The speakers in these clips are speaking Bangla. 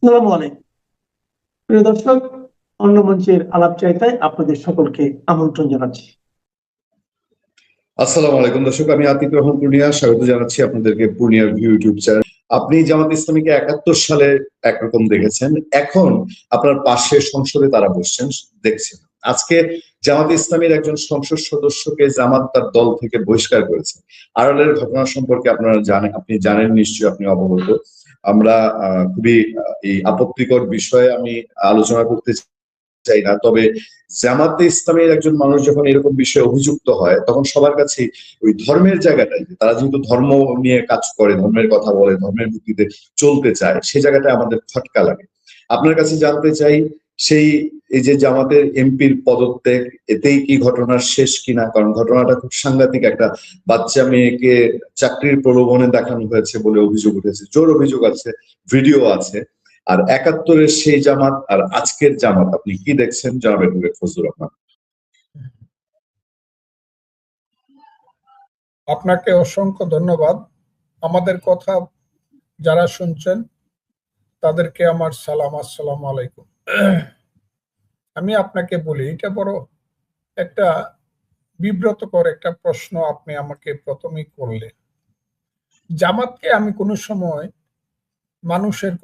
আসসালামু আলাইকুম প্রিয় দর্শক, অন্য মঞ্চের আলাপ চাইতায় আপনাদের সকলকে আমন্ত্রণ জানাচ্ছি। আসসালামু আলাইকুম দর্শক, আমি আতিক রহমান পূর্ণিয়া স্বাগত জানাচ্ছি আপনাদেরকে পূর্ণিয়ার ভিউ ইউটিউব চ্যানেল। আপনি জামাত ইসলামীকে 71 সালে একরকম দেখেছেন, এখন আপনার পাশে সংসদে তারা বসছেন দেখছেন। আজকে জামাত ইসলামীর একজন সংসদ সদস্যকে জামাত তার দল থেকে বহিষ্কার করেছে। আড়ালের ঘটনা সম্পর্কে আপনি জানেন নিশ্চয়ই, আপনি অবগত। আমরা খুবই এই আপত্তিকর বিষয়ে আমি আলোচনা করতে চাই না, তবে জামাতে ইসলামের একজন মানুষ যখন এরকম বিষয়ে অভিযুক্ত হয় তখন সবার কাছে ওই ধর্মের জায়গাটাই, তারা যেহেতু ধর্ম নিয়ে কাজ করে, ধর্মের কথা বলে, ধর্মের ভিত্তিতে চলতে চায়, সে জায়গাটায় আমাদের খটকা লাগে। আপনার কাছে জানতে চাই, সেই এই যে জামাতের এমপির পদত্যাগ, এতেই কি ঘটনার শেষ কিনা? কারণ ঘটনাটা খুব সাংঘাতিক। একটা বাচ্চা মেয়েকে চাকরির প্রলোভনে দেখানো হয়েছে বলে অভিযোগ উঠেছে, জোর অভিযোগ আছে, ভিডিও আছে। আর 71-এর সেই জামাত আর আজকের জামাত আপনি কি দেখছেন, জনাব অ্যাডভোকেট ফজলুর রহমান? আপনাকে অসংখ্য ধন্যবাদ। আমাদের কথা যারা শুনছেন তাদেরকে আমার সালাম, আসসালামু আলাইকুম। আমি আপনাকে বলি, এটা বড় একটা বিব্রতকর একটা প্রশ্ন আপনি আমাকে প্রথমেই করলেন। জামাতকে আমি কোনো সময় মানুষের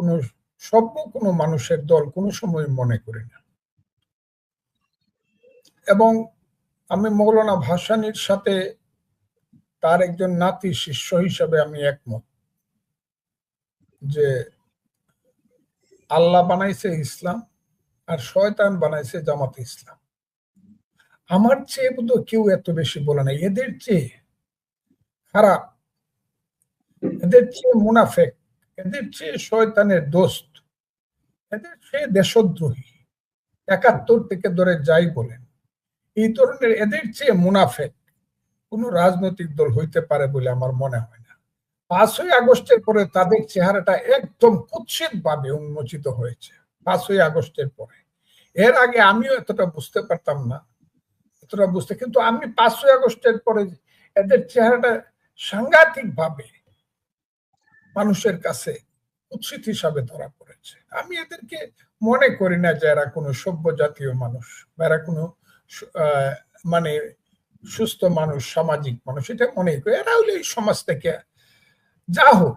কোনো মানুষের দল কোনো সময় মনে করি না, এবং আমি মৌলানা ভাসানীর সাথে তার একজন নাতি শিষ্য হিসাবে আমি একমত যে আল্লাহ বানাইছে ইসলাম আর শয়তান বানাইছে জামাত ইসলাম। আমার চেয়ে বোধ কেউ এত বেশি বলে নাই। এদের চেয়ে খারাপ, এদের চেয়ে মুনাফেক, এদের চেয়ে শয়তানের দোস্ত, এদের চেয়ে দেশদ্রোহী, 71 থেকে ধরে যাই বলেন, এই ধরনের এদের চেয়ে মুনাফেক কোন রাজনৈতিক দল হইতে পারে বলে আমার মনে হয় না। 5ই আগস্টের পরে তাদের চেহারাটা একদম কুৎসিত ভাবে উন্মোচিত হয়েছে। 5ই আগস্টের পরে, এর আগে আমিও এতটা বুঝতে পারতাম না, কিন্তু আমি 5ই আগস্টের পরে এদের চেহারাটা সাংঘাতিক ভাবে মানুষের কাছে কুৎসিত হিসাবে ধরা পড়েছে। আমি এদেরকে মনে করি না যে এরা কোনো সভ্য জাতীয় মানুষ, বা এরা কোনো মানে সুস্থ মানুষ, সামাজিক মানুষ, এটা মনে করি। এরা হলে এই সমাজ থেকে যা হোক,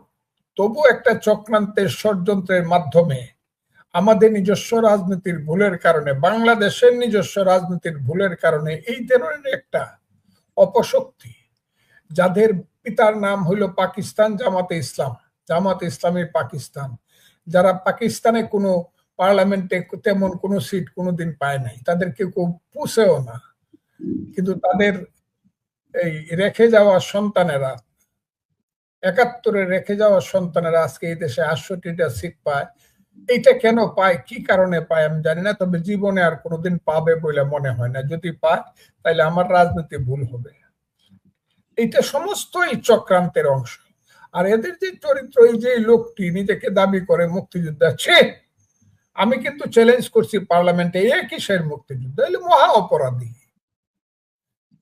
তবু একটা চক্রান্তের ষড়যন্ত্রের মাধ্যমে আমাদের নিজস্ব রাজনীতির ভুলের কারণে, বাংলাদেশের নিজস্ব রাজনীতির ভুলের কারণে এই ধরনের একটা অপশক্তি, যাদের পিতার নাম হইল পাকিস্তান জামাতে ইসলাম, জামাতে ইসলামী পাকিস্তান, যারা পাকিস্তানে কোনো পার্লামেন্টে তেমন কোনো সিট কোনোদিন পায় নাই, তাদের কেউ পুষেও না, কিন্তু তাদের এই রেখে যাওয়া সন্তানেরা, 71-এ রেখে যাওয়া সন্তানেরা আজকে এই দেশে 68টা সিট পায়। এইটা কেন পায়, কি কারণে পায় আমি জানি না, তবে জীবনে আর কোনোদিন পাবে বলে মনে হয় না। যদি পায় তাহলে আমার রাজনীতি ভুল হবে। এইটা সমস্তই চক্রান্তের অংশ। আর এদের যে চরিত্র, এই যে লোকটি নিজেকে দাবি করে মুক্তিযোদ্ধা, আমি কিন্তু চ্যালেঞ্জ করছি পার্লামেন্টে, কিসের মুক্তিযোদ্ধা? এলে মহা অপরাধী।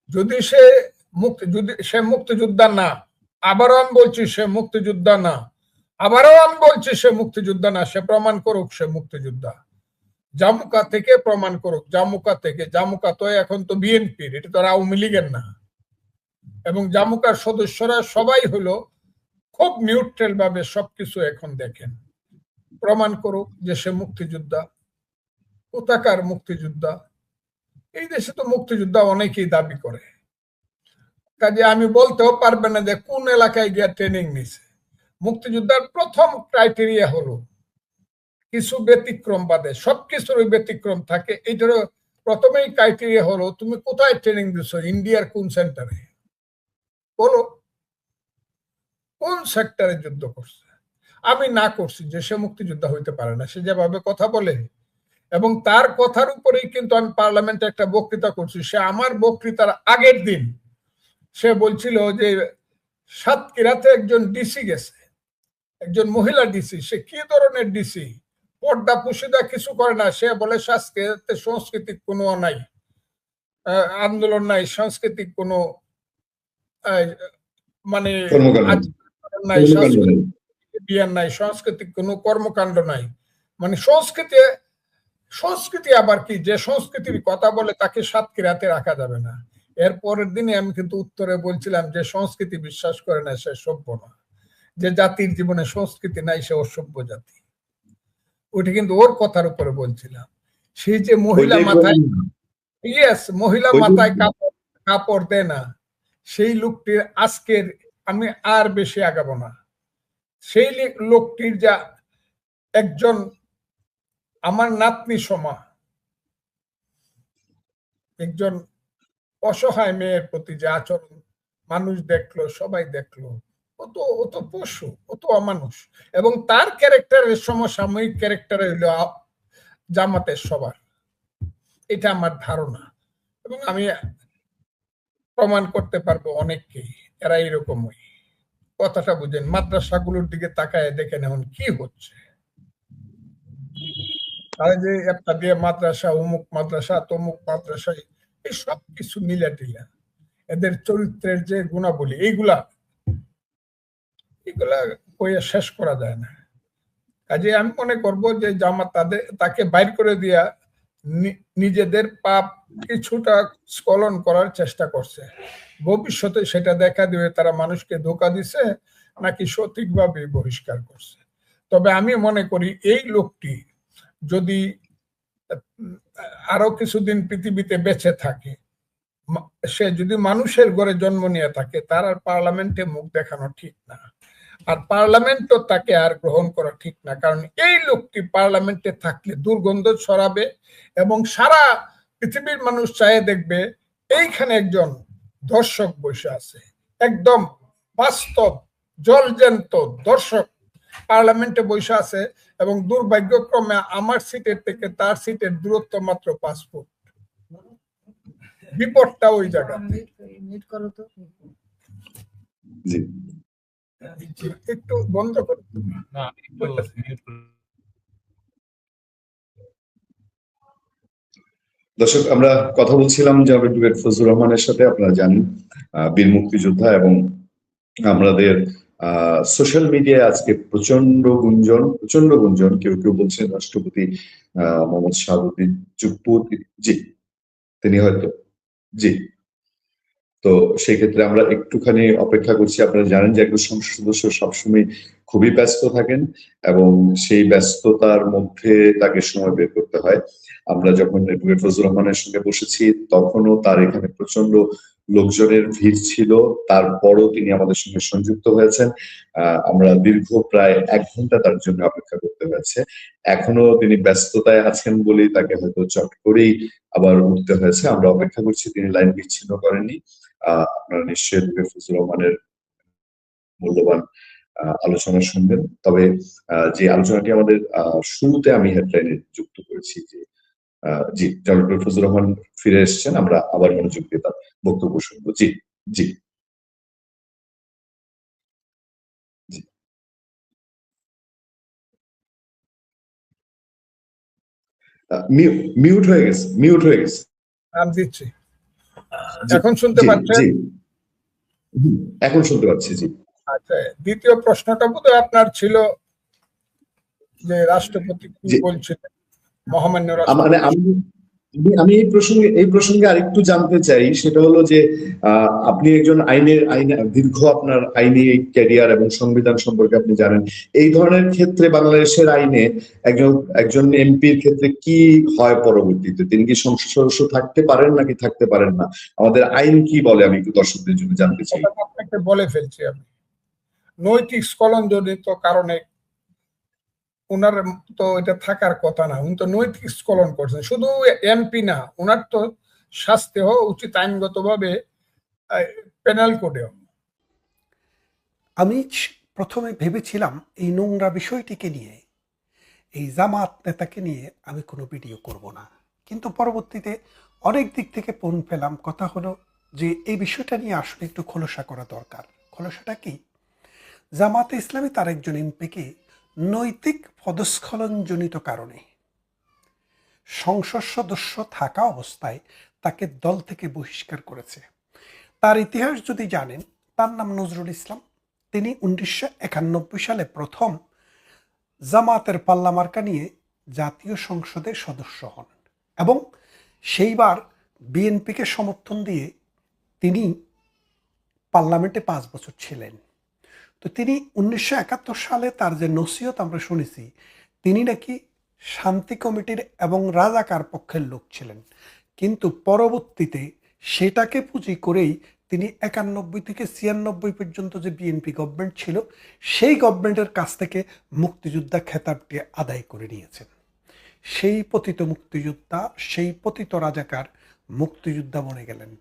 যদি সে মুক্তিযোদ্ধা না, আবারও আমি বলছি সে মুক্তিযোদ্ধা না, সে প্রমাণ করুক সে মুক্তিযোদ্ধা। জামুকা থেকে প্রমাণ করুক, জামুকা তো এখন তো বিএনপির, এটা তো আওয়ামী লীগের না। এবং জামুকার সদস্যরা সবাই হলো খুব নিউট্রাল ভাবে সবকিছু এখন দেখেন। প্রমাণ করুক যে সে মুক্তিযোদ্ধা, কোথাকার মুক্তিযোদ্ধা। এই দেশে তো মুক্তিযোদ্ধা অনেকেই দাবি করে, কাজে আমি বলতেও পারবে না যে কোন এলাকায় গিয়ে ট্রেনিং নিছে। মুক্তিযোদ্ধার প্রথম ক্রাইটেরিয়া হলো কিছু ব্যতিক্রম বাদে, সবকিছুর ব্যতিক্রম থাকে, এইটার প্রথমেই ক্রাইটেরিয়া হলো তুমি কোথায় ট্রেনিং দিছো, ইন্ডিয়ার কোন সেন্টারে, বলো কোন সেক্টরে যুদ্ধ করছে। আমি না করছি যে সে মুক্তিযোদ্ধা হইতে পারে না, সে যেভাবে কথা বলে, এবং তার কথার উপরেই কিন্তু আমি পার্লামেন্টে একটা বক্তৃতা করছি। সে আমার বক্তৃতার আগের দিন সে বলছিল যে সাতক্ষীরাতে একজন ডিসি গেছে, একজন মহিলা ডিসি, সে কি ধরনের ডিসি, পর্দা পুশিদা কিছু করে না। সে বলে সাংস্কৃতিক কোনো নাই, আন্দোলন নাই, সাংস্কৃতিক কোনো মানে নাই, সাংস্কৃতিক কোনো কর্মকাণ্ড নাই। মানে সংস্কৃতি আবার কি, যে সংস্কৃতির কথা বলে তাকে সাতক্ষীরাতে রাখা যাবে না। এর পরের দিনে আমি কিন্তু উত্তরে বলছিলাম যে সংস্কৃতি বিশ্বাস করে না সে সভ্য না, যে জাতির জীবনে সংস্কৃতি নাই সে অসভ্য জাতি। ওইটা কিন্তু ওর কথার উপরে বলছিলাম। সেই যে মহিলা ওইটাই মাথায়, বললাম। মহিলা ওইটাই মাথায় কাপড় দেয় না, সেই লোকটির আজকের, আমি আর বেশি আগাবো না, সেই লোকটির যা একজন আমার নাতনি সমা একজন অসহায় মেয়ের প্রতি যে আচরণ মানুষ দেখলো, সবাই দেখলো, ও তো পশু, ও তো অমানুষ। এবং তার ক্যারেক্টারের সমসাময়িক ক্যারেক্টার হইল জামাতের সবার, এটা আমার ধারণা। এবং আমি প্রমাণ করতে পারবো অনেককেই এরা এরকমই। কথাটা বুঝেন, মাদ্রাসাগুলোর দিকে তাকায় দেখেন এখন কি হচ্ছে। তারা যে একটা দিয়ে মাদ্রাসা, অমুক মাদ্রাসা, তমুক মাদ্রাসা, এই সব কিছু মিলা টিলা, এদের চরিত্রের যে গুণাবলী এগুলা কইয়া শেষ করা যায় না। কাজে আমি মনে করব যে জামাত তাকে বাইর করে দিয়া নিজেদের পাপ কিছুটা স্খলন করার চেষ্টা করছে। ভবিষ্যতে সেটা দেখা দিবে তারা মানুষকে ধোঁকা দিছে নাকি সঠিকভাবে বহিষ্কার করছে। তবে আমি মনে করি এই লোকটি যদি আরো কিছুদিন পৃথিবীতে বেঁচে থাকে, সে যদি মানুষের ঘরে জন্ম নিয়ে থাকে, তার আর পার্লামেন্টে মুখ দেখানো ঠিক না। আর পার্লামেন্টও তাকে আর গ্রহণ করা ঠিক না, কারণ এই লোকটি পার্লামেন্টে থাকলে দুর্গন্ধ ছড়াবে এবং সারা পৃথিবীর মানুষ চায়ে দেখবে এইখানে একজন দর্শক বসে আছে, একদম বাস্তব জলজ্যান্ত দর্শক পার্লামেন্টে বসে আছে। এবং দুর্ভাগ্যক্রমে আমার সিটের থেকে তার সিটের দূরত্ব মাত্র 5 ফুট। বিপদটা ওই জায়গাতে। একটু বন্ধ করো। দর্শক, আমরা কথা বলছিলাম জনাব অ্যাডভোকেট ফজলুর রহমানের সাথে। আপনারা জানেন বীর মুক্তিযোদ্ধা, এবং আমাদের সোশ্যাল মিডিয়ায় আজকে প্রচন্ড গুঞ্জন, কেউ কেউ বলছেন রাষ্ট্রপতি মোহাম্মদ শাহাবুদ্দিন চুপ্পু, জি তিনি হয়তো, জি। তো সেই ক্ষেত্রে আমরা একটুখানি অপেক্ষা করছি। আপনারা জানেন যে একজন সংসদ সদস্য সবসময় খুবই ব্যস্ত থাকেন এবং সেই ব্যস্ততার মধ্যে তাকে সময় বের করতে হয়। আমরা যখন অ্যাডভোকেট ফজলুর রহমানের সঙ্গে বসেছি তখনও তার এখানে প্রচন্ড লোকজনের ভিড় ছিল, তারপরও তিনি আমাদের সঙ্গে সংযুক্ত হয়েছেন। আমরা দীর্ঘ প্রায় 1 ঘন্টা তার জন্য অপেক্ষা করতে হয়েছে। এখনো তিনি ব্যস্ততায় আছেন বলেই তাকে হয়তো চট করেই আবার উঠতে হয়েছে। আমরা অপেক্ষা করছি, তিনি লাইন বিচ্ছিন্ন করেননি। আপনারা নিশ্চয়ই অ্যাডভোকেট ফজলুর রহমানের মূল্যবান আলোচনা শুনবেন। তবে যে আলোচনাটি আমাদের শুরুতে আমি হেডলাইনে যুক্ত করেছি যে জি, জনাব ফজলুর রহমান ফিরে এসেছেন, আমরা আবার মনোযোগ দিয়ে তার বক্তব্য শুনবো। জি জি জি। মিউট হয়ে গেছে। আমি দিচ্ছি, জি এখন শুনতে জি পাচ্ছেন? জি, এখন শুনতে পাচ্ছি। জি। আচ্ছা, দ্বিতীয় প্রশ্নটা বোধহয় আপনার ছিল যে রাষ্ট্রপতি কি জি, বলছিলেন, মহামান্য মানে রাষ্ট্রপতি। আমি এই প্রসঙ্গে আরেকটু জানতে চাই, সেটা হলো যে আপনি একজন দীর্ঘ আপনার আইনি ক্যারিয়ার এবং সংবিধান সম্পর্কে আপনি জানেন। এই ধরনের ক্ষেত্রে বাংলাদেশের আইনে একজন এমপির ক্ষেত্রে কি হয় পরবর্তীতে? তিনি কি সংসদ সদস্য থাকতে পারেন নাকি থাকতে পারেন না? আমাদের আইন কি বলে আমি একটু দর্শকদের জন্য জানতে চাই। আপনাকে বলে ফেলছি আমি, নৈতিক স্খলনজনিত কারণে ওনার তো এটা থাকার কথা না, উনি তো নৈতিক স্খলন করছেন। শুধু এমপি না, ওনার তো শাস্তি হওয়া উচিত আইনগতভাবে, পেনাল কোডেও। আমি প্রথমে ভেবেছিলাম এই নোংরা বিষয়টিকে নিয়ে, এই জামাত নেতাকে নিয়ে আমি কোনো ভিডিও করব না, কিন্তু পরবর্তীতে অনেক দিক থেকে পণ পেলাম। কথা হলো যে এই বিষয়টা নিয়ে আসলে একটু খোলসা করা দরকার। খোলসাটা কি? জামাতে ইসলামী তার একজন এমপিকে নৈতিক পদস্খলনজনিত কারণে সংসদ সদস্য থাকা অবস্থায় তাকে দল থেকে বহিষ্কার করেছে। তার ইতিহাস যদি জানেন, তার নাম নজরুল ইসলাম। তিনি 1991 সালে প্রথম জামাতের পাল্লা মার্কা নিয়ে জাতীয় সংসদের সদস্য হন এবং সেইবার বিএনপিকে সমর্থন দিয়ে তিনি পার্লামেন্টে 5 বছর ছিলেন। তো তিনি 1971 সালে তার যে নসিহত আমরা শুনেছি, তিনি নাকি শান্তি কমিটির এবং রাজাকার পক্ষের লোক ছিলেন, কিন্তু পরবর্তীতে সেটাকে পুঁজি করেই তিনি 91 থেকে 96 পর্যন্ত যে বিএনপি গভর্নমেন্ট ছিল, সেই গভর্নমেন্টের কাছ থেকে মুক্তিযোদ্ধা খেতাবটি আদায় করে নিয়েছেন। সেই পতিত মুক্তিযোদ্ধা, সেই পতিত রাজাকার মুক্তিযোদ্ধা বনে গেলেন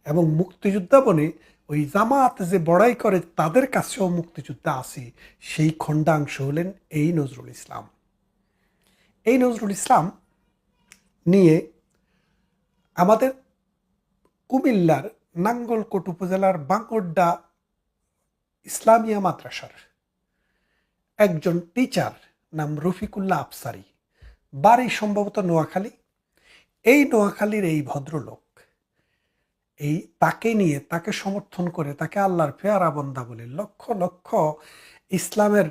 এবং মুক্তিযোদ্ধা বনে ওই জামাত যে বড়াই করে তাদের কাছেও মুক্তিযোদ্ধা আছে। সেই খণ্ডাংশ হলেন এই নজরুল ইসলাম। এই নজরুল ইসলাম নিয়ে আমাদের কুমিল্লার নাঙ্গলকোট উপজেলার বাঙ্গড্ডা ইসলামিয়া মাদ্রাসার একজন টিচার নাম রফিকুল্লাহ আফসারি, বাড়ি সম্ভবত নোয়াখালী। এই নোয়াখালীর এই ভদ্রলোক এই তাকে নিয়ে, তাকে সমর্থন করে, তাকে আল্লাহর পেয়ারা বন্দা বলে লক্ষ লক্ষ ইসলামের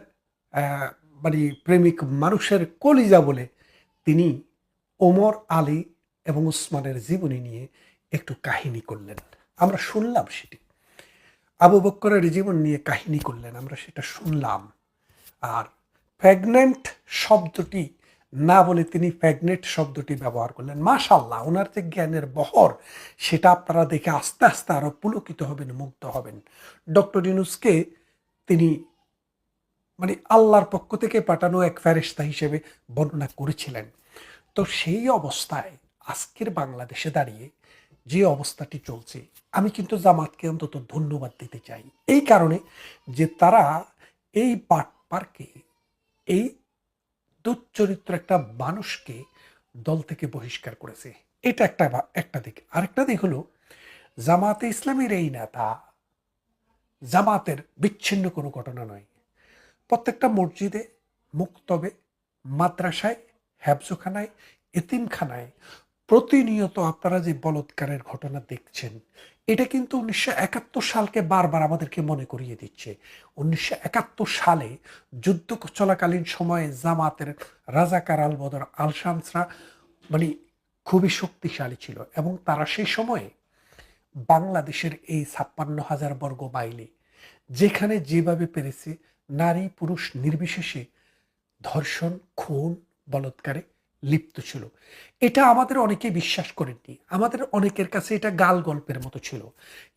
মানে প্রেমিক মানুষের কলিজা বলে তিনি ওমর আলী এবং উসমানের জীবনী নিয়ে একটু কাহিনী করলেন। আমরা শুনলাম সেটি। আবু বকরের জীবন নিয়ে কাহিনী করলেন, আমরা সেটা শুনলাম। আর প্রেগনেন্ট শব্দটি না বলে তিনি প্রেগনেন্ট শব্দটি ব্যবহার করলেন। মাশাআল্লাহ, ওনার যে জ্ঞানের বহর সেটা আপনারা দেখে আস্তে আস্তে আরো পুলকিত হবেন, মুগ্ধ হবেন। ডক্টর ইউনূসকে তিনি মানে আল্লাহর পক্ষ থেকে পাঠানো এক ফেরেশতা হিসেবে বর্ণনা করেছিলেন। তো সেই অবস্থায় আজকের বাংলাদেশে দাঁড়িয়ে যে অবস্থাটি চলছে, আমি কিন্তু জামাতকে অন্তত ধন্যবাদ দিতে চাই এই কারণে যে তারা এই পার্কে এই দুশ্চরিত্র একটা মানুষকে দল থেকে বহিষ্কার করেছে। এটা একটা দিক। আরেকটা দিক হলো জামাতে ইসলামীর এই নেতা, জামাতের বিচ্ছিন্ন কোনো ঘটনা নয়। প্রত্যেকটা মসজিদে, মুক্তবে, মাদ্রাসায়, হেফজখানায়, এতিমখানায় প্রতিনিয়ত আপনারা যে বলৎকারের ঘটনা দেখছেন, এটা কিন্তু 1971 সালকে বারবার আমাদেরকে মনে করিয়ে দিচ্ছে। 1971 সালে যুদ্ধ চলাকালীন সময়ে জামাতের রাজাকার আল বদর আল শামসরা মানে খুবই শক্তিশালী ছিল এবং তারা সেই সময়ে বাংলাদেশের এই 56,000 বর্গ মাইলে যেখানে যেভাবে পেরেছে নারী পুরুষ নির্বিশেষে ধর্ষণ, খুন, বলৎকারে লিপ্ত ছিল। এটা আমাদের অনেকে বিশ্বাস করেননি, আমাদের অনেকের কাছে এটা গাল গল্পের মতো ছিল।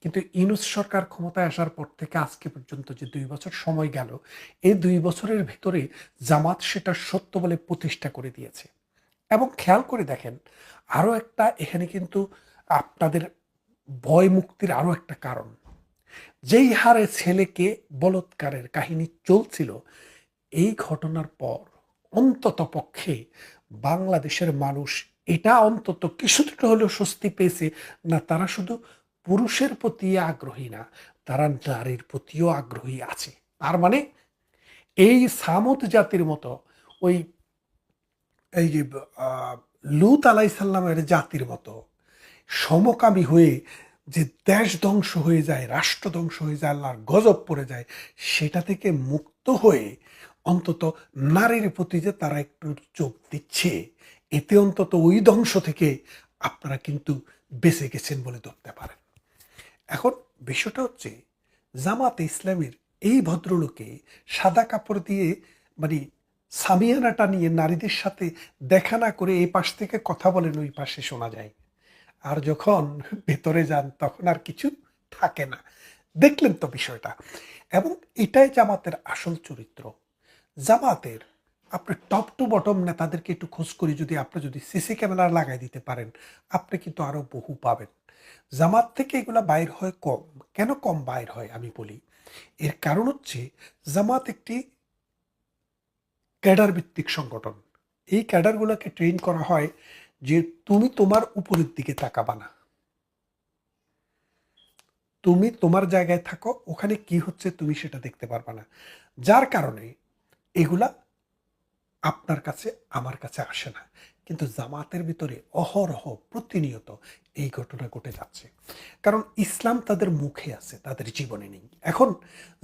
কিন্তু ইউনূস সরকার ক্ষমতায় আসার পর থেকে আজকে পর্যন্ত যে 2 বছর সময় গেল, এই 2 বছরের ভিতরে জামাত সেটা সত্য বলে প্রতিষ্ঠা করে দিয়েছে। এবং খেয়াল করে দেখেন, আরো একটা এখানে কিন্তু আপনাদের ভয় মুক্তির আরো একটা কারণ, যেই হারে ছেলেকে বলৎকারের কাহিনী চলছিল, এই ঘটনার পর অন্তত পক্ষে বাংলাদেশের মানুষ এটা অন্তত কিছুটা হলেও স্বস্তি পেয়েছে না। তারা শুধু পুরুষের প্রতি আগ্রহী না, তারা নারীর প্রতিও আগ্রহী আছে। তার মানে এই সামুদ জাতির মতো ওই এই যে লূত আলাইসাল্লামের জাতির মতো সমকামী হয়ে যে দেশ ধ্বংস হয়ে যায়, রাষ্ট্র ধ্বংস হয়ে যায়, আল্লাহর গজব পড়ে যায়, সেটা থেকে মুক্ত হয়ে অন্তত নারীর প্রতি যে তারা একটু চোখ দিচ্ছে, এতে অন্তত ওই ধ্বংস থেকে আপনারা কিন্তু বেঁচে গেছেন বলে ধরতে পারেন। এখন বিষয়টা হচ্ছে, জামাতে ইসলামীর এই ভদ্রলোকে সাদা কাপড় দিয়ে মানে সামিয়ানাটা নিয়ে নারীদের সাথে দেখা না করে এই পাশ থেকে কথা বলেন, ওই পাশে শোনা যায়। আর যখন ভেতরে যান তখন আর কিছু থাকে না। দেখলেন তো বিষয়টা। এবং এটাই জামাতের আসল চরিত্র। জামাতের আপনি টপ টু বটম নেতাদেরকে একটু খোঁজ করি, আপনি যদি সিসি ক্যামেরা লাগাই দিতে পারেন, আপনি কিন্তু আরো বহু পাবেন। জামাত থেকে এগুলা বাইর হয় কম। কেন কম বাইর হয় আমি বলি, এর কারণ হচ্ছে জামাত একটি ক্যাডার ভিত্তিক সংগঠন। এই ক্যাডারগুলোকে ট্রেন করা হয় যে তুমি তোমার উপরের দিকে তাকাবা না, তুমি তোমার জায়গায় থাকো, ওখানে কি হচ্ছে তুমি সেটা দেখতে পারবা না। যার কারণে এগুলা আপনার কাছে আমার কাছে আসে না। কিন্তু জামাতের ভিতরে অহরহ প্রতিনিয়ত এই ঘটনা ঘটে যাচ্ছে, কারণ ইসলাম তাদের মুখে আছে, তাদের জীবনে নেই। এখন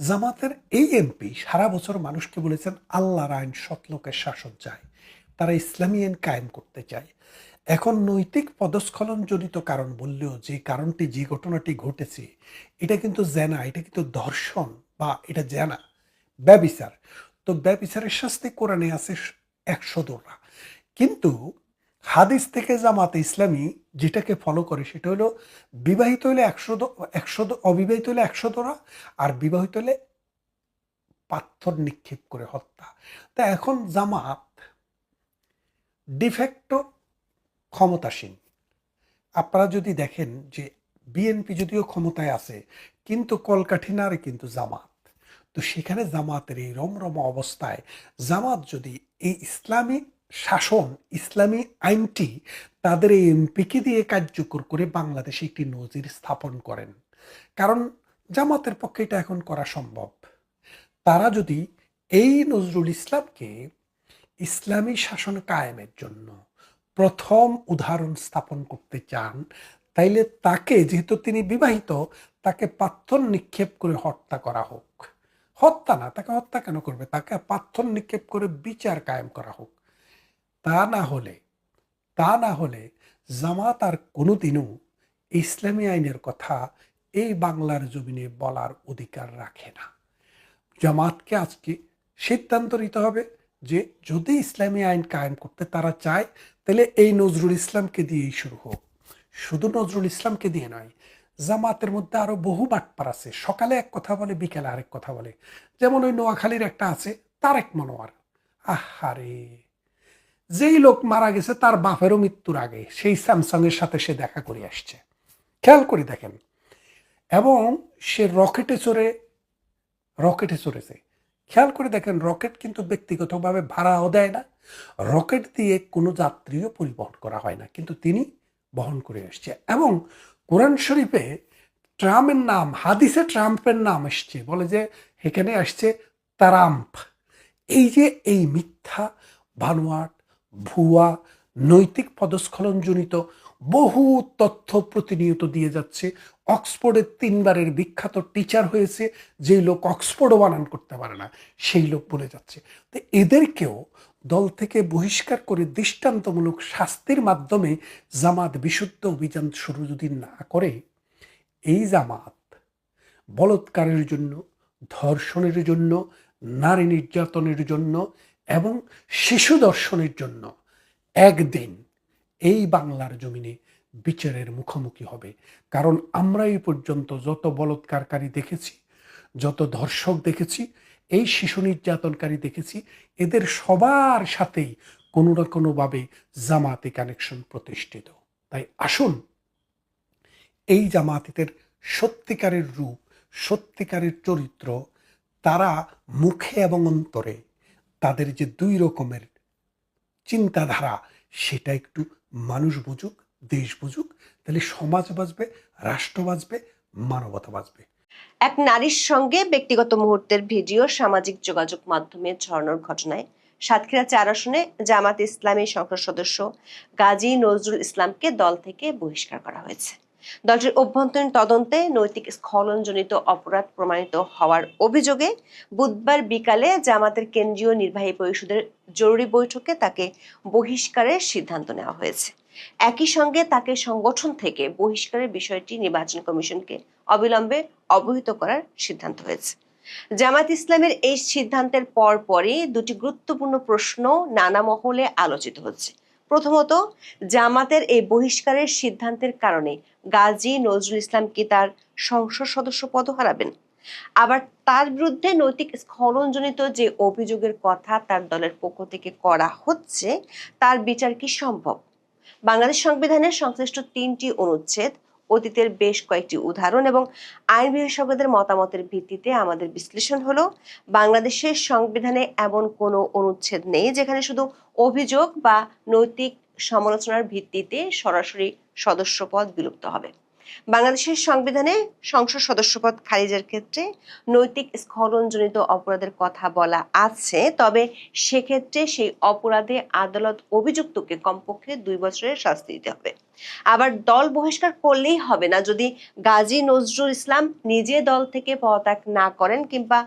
জামাতের এই এমপি সারা বছর মানুষকে বলেছেন আল্লাহর আইন সৎ লোকের শাসন চায়, তারা ইসলামী আইন কায়েম করতে চায়। এখন নৈতিক পদস্খলন জনিত কারণ বললেও যে কারণটি, যে ঘটনাটি ঘটেছে, এটা কিন্তু জেনা, এটা কিন্তু ধর্ষণ, বা এটা জেনা, ব্যভিচার। তো ব্যভিচারের শাস্তি কোরআনে আছে 100 দোরা। কিন্তু হাদিস থেকে জামাতে ইসলামী যেটাকে ফলো করে সেটা হলো বিবাহিত হলে 100, অবিবাহিত হলে 100 দোরা, আর বিবাহিত হলে পাথর নিক্ষেপ করে হত্যা। তা এখন জামাত ডিফ্যাক্টো ক্ষমতাসীন। আপনারা যদি দেখেন যে বিএনপি যদিও ক্ষমতায় আছে, কিন্তু কলকাঠি নাড়ে কিন্তু জামাত। তো সেখানে জামাতের এই রমরমা অবস্থায় জামাত যদি এই ইসলামী শাসন, ইসলামী আইনটি তাদের এই এমপিকে দিয়ে কার্যকর করে বাংলাদেশে একটি নজির স্থাপন করেন, কারণ জামাতের পক্ষে এটা এখন করা সম্ভব। তারা যদি এই নজরুল ইসলামকে ইসলামী শাসন কায়েমের জন্য প্রথম উদাহরণ স্থাপন করতে চান, তাইলে তাকে, যেহেতু তিনি বিবাহিত, তাকে পাথর নিক্ষেপ করে হত্যা করা হোক। হত্যা না, তাকে হত্যা কেন করবে, তাকে পাথর নিক্ষেপ করে বিচার কায়েম করা হোক। তা না হলে জামাত আর কোনোদিনও ইসলামী আইনের কথা এই বাংলার জমিনে বলার অধিকার রাখে না। জামাতকে আজকে সিদ্ধান্ত নিতে হবে যে যদি ইসলামী আইন কায়েম করতে তারা চায়, তাহলে এই নজরুল ইসলামকে দিয়েই শুরু হোক। শুধু নজরুল ইসলামকে দিয়ে নয়, জামাতের মধ্যে আরো বহু বাটপার আছে, সকালে এক কথা বলে বিকেলে আরেক কথা বলে। যেমন ওই নোয়াখালীর একটা আছে তারেক মনোয়ার। আহারে, যেই লোক মারা গেছে তার বাপেরও মৃত্যুর আগে সেই স্যামসাং এর সাথে সে দেখা করে আসছে, খেয়াল করে দেখেন। এবং সে রকেটে চড়েছে, খেয়াল করে দেখেন। রকেট কিন্তু ব্যক্তিগতভাবে ভাড়াও দেয় না, রকেট দিয়ে কোনো যাত্রীও পরিবহন করা হয় না, কিন্তু তিনি বহন করে আসছে। এবং কোরআন শরীফে ট্রাম্পের নাম, হাদিসে ট্রাম্পের নাম এসছে, বলে যে এখানে আসছে তারাম্প। এই যে এই মিথ্যা, বানোয়াট, ভুয়া, নৈতিক পদস্খলনজনিত বহু তথ্য প্রতিনিয়ত দিয়ে যাচ্ছে। অক্সফোর্ডের 3 বারের বিখ্যাত টিচার হয়েছে, যেই লোক অক্সফোর্ডও বানান করতে পারে না, সেই লোক বলে যাচ্ছে। তো এদেরকেও দল থেকে বহিষ্কার করে দৃষ্টান্তমূলক শাস্তির মাধ্যমে জামাত বিশুদ্ধ অভিযান শুরু যদি না করে, এই জামাত বলৎকারের জন্য, ধর্ষণের জন্য, নারী নির্যাতনের জন্য এবং শিশু দর্শনের জন্য একদিন এই বাংলার জমিনে বিচারের মুখোমুখি হবে। কারণ আমরা এই পর্যন্ত যত বলৎকারকারী দেখেছি, যত ধর্ষক দেখেছি, এই শিশু নির্যাতনকারী দেখেছি, এদের সবার সাথেই কোনো না কোনোভাবে জামাতি কানেকশন প্রতিষ্ঠিত। তাই আসুন এই জামাতিদের সত্যিকারের রূপ, সত্যিকারের চরিত্র, তারা মুখে এবং অন্তরে তাদের যে 2 রকমের চিন্তাধারা, সেটা একটু মানুষ বুঝুক, দেশ বুঝুক, তাহলে সমাজ বাঁচবে, রাষ্ট্র বাঁচবে, মানবতা বাঁচবে। এক নারীর সঙ্গে ব্যক্তিগত মুহূর্তের ভিডিও সামাজিক যোগাযোগ মাধ্যমে ছড়ানোর ঘটনায় সাতক্ষীরা 4 আসনে জামাত ইসলামী সংসদ সদস্য গাজী নজরুল ইসলামকে দল থেকে বহিষ্কার করা হয়েছে। দলটির অভ্যন্তরীণ তদন্তে নৈতিক স্খলনজনিত অপরাধ প্রমাণিত হওয়ার অভিযোগে বুধবার বিকালে জামাতের কেন্দ্রীয় নির্বাহী পরিষদের জরুরি বৈঠকে তাকে বহিষ্কারের সিদ্ধান্ত নেওয়া হয়েছে। একই সঙ্গে তাকে সংগঠন থেকে বহিষ্কারের বিষয়টি নির্বাচন কমিশনকে অবিলম্বে অবহিত করার সিদ্ধান্ত হয়েছে। জামাত ইসলামের এই সিদ্ধান্তের পরপরই 2টি গুরুত্বপূর্ণ প্রশ্ন নানা মহলে আলোচিত হচ্ছে। প্রথমত, জামাতের এই বহিষ্কারের সিদ্ধান্তের কারণে গাজী নজরুল ইসলাম কি তার সংসদ সদস্য পদ হারাবেন? আবার তার বিরুদ্ধে নৈতিক স্খলনজনিত যে অভিযোগের কথা তার দলের পক্ষ থেকে করা হচ্ছে, তার বিচার কি সম্ভব? বাংলাদেশ সংবিধানের সংশ্লিষ্ট 3টি অনুচ্ছেদ, অতীতের বেশ কয়েকটি উদাহরণ এবং আইন বিশেষজ্ঞদের মতামতের ভিত্তিতে আমাদের বিশ্লেষণ হলো, বাংলাদেশের সংবিধানে এমন কোনো অনুচ্ছেদ নেই যেখানে শুধু অভিযোগ বা নৈতিক সমালোচনার ভিত্তিতে সরাসরি সদস্যপদ বিলুপ্ত হবে। বাংলাদেশের সংবিধানে সংসদ সদস্যপদ খারিজের ক্ষেত্রে নৈতিক স্খলনজনিত অপরাধের কথা বলা আছে, তবে সেক্ষেত্রে সেই অপরাধে আদালত অভিযুক্তকে কমপক্ষে 2 বছরের শাস্তি দিতে হবে। আবার দল বহিষ্কার করলেই হবে না, যদি গাজী নজরুল ইসলাম নিজে দল থেকে পদত্যাগ না করেন কিংবা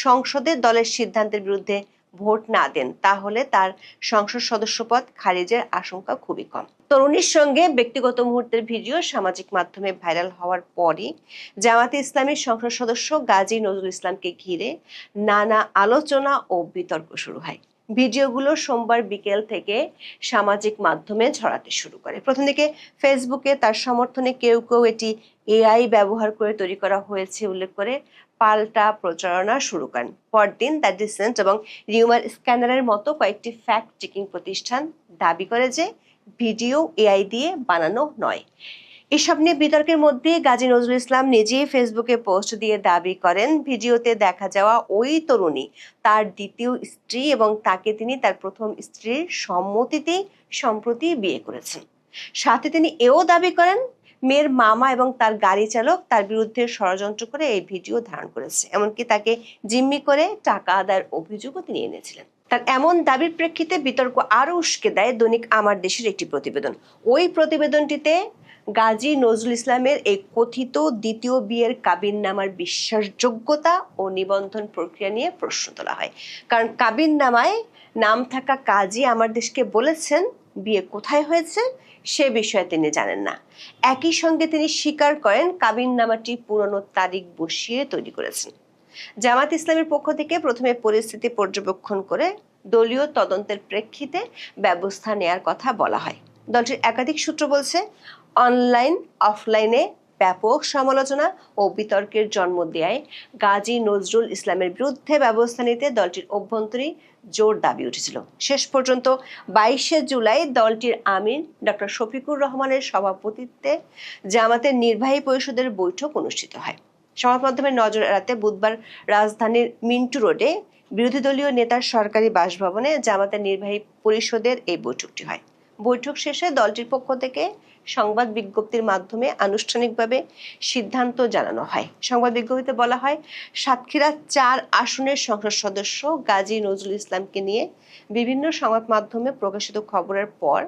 সংসদে দলের সিদ্ধান্তের বিরুদ্ধে ভোট না দেন তাহলে তার সংসদ সদস্যপদ খারিজের আশঙ্কা খুবই কম। তরুণীর সঙ্গে ব্যক্তিগত মুহূর্তের ভিডিও সামাজিক মাধ্যমে ভাইরাল হওয়ার পরই জামাতে ইসলামীর সংসদ সদস্য গাজী নজরুল ইসলামকে ঘিরে নানা আলোচনা ও বিতর্ক শুরু হয়। ভিডিওগুলো সোমবার বিকেল থেকে সামাজিক মাধ্যমে ছড়াতে শুরু করে। প্রথম দিকে ফেসবুকে তার সমর্থনে কেউ কেউ এটি এআই ব্যবহার করে তৈরি করা হয়েছে উল্লেখ করে পাল্টা প্রচারণা শুরু করেন। পরদিন দ্য ডিসেন্ট এবং রিউমার স্ক্যানারের মতো কয়েকটি ফ্যাক্ট চেকিং প্রতিষ্ঠান দাবি করে যে ভিডিও এআই দিয়ে বানানো নয়। এসব নিয়ে বিতর্কের মধ্যে গাজী নজরুল ইসলাম নিজেই ফেসবুকে পোস্ট দিয়ে দাবি করেন ভিডিওতে দেখা যাওয়া ওই তরুণী তার দ্বিতীয় স্ত্রী এবং তাকে তিনি তার প্রথম স্ত্রীর সম্মতিতেই সম্প্রতি বিয়ে করেছেন। সাথে তিনি এও দাবি করেন মেয়ের মামা এবং তার গাড়ি চালক তার বিরুদ্ধে ষড়যন্ত্র করে এই ভিডিও ধারণ করেছে, এমনকি তাকে জিম্মি করে টাকা আদায়ের অভিযোগও তিনি এনেছিলেন। তার এমন দাবির প্রেক্ষিতে বিতর্ক আরো উস্কে দেয় দৈনিক আমার দেশের একটি প্রতিবেদন। ওই প্রতিবেদনটিতে গাজী নজরুল ইসলামের এই কথিত দ্বিতীয় বিয়ের কাবিননামার বিশ্বাসযোগ্যতা ও নিবন্ধন প্রক্রিয়া নিয়ে প্রশ্ন তোলা হয়। কারণ কাবিননামায় নাম থাকা কাজী আমার দেশকে বলেছেন বিয়ে কোথায় হয়েছে সে বিষয়ে তিনি জানেন না। একই সঙ্গে তিনি স্বীকার করেন কাবিননামাটি পুরনো তারিখ বসিয়ে তৈরি করেছেন। জামাত ইসলামের পক্ষ থেকে প্রথমে পরিস্থিতি পর্যবেক্ষণ করে দলীয় তদন্তের প্রেক্ষিতে ব্যবস্থা নেয়ার কথা বলা হয়। দলটির একাধিক সূত্র বলছে অনলাইন অফলাইনে ব্যাপক সমালোচনা ও বিতর্কের জন্ম দেয় গাজী নজরুল ইসলামের বিরুদ্ধে ব্যবস্থা নিতে দলটির অভ্যন্তরীণ জোর দাবি উঠেছিল। শেষ পর্যন্ত 22শে জুলাই দলটির আমির ডক্টর শফিকুর রহমানের সভাপতিত্বে জামাতের নির্বাহী পরিষদের বৈঠক অনুষ্ঠিত হয়। সংবাদ মাধ্যমের নজর এড়াতে বুধবার রাজধানীর মিন্টু রোডে বিরোধী দলীয় নেতার সরকারি বাসভবনে জামাতের নির্বাহী পরিষদের এই বৈঠকটি হয়। বৈঠক শেষে দলটির পক্ষ থেকে সংবাদ বিজ্ঞপ্তির মাধ্যমে আনুষ্ঠানিকভাবে সিদ্ধান্ত জানানো হয়। সংবাদ বিজ্ঞপ্তিতে বলা হয় সাতক্ষীরা 4 আসনের সংসদ সদস্য গাজী নজরুল ইসলামকে নিয়ে বিভিন্ন সংবাদ মাধ্যমে প্রকাশিত খবরের পর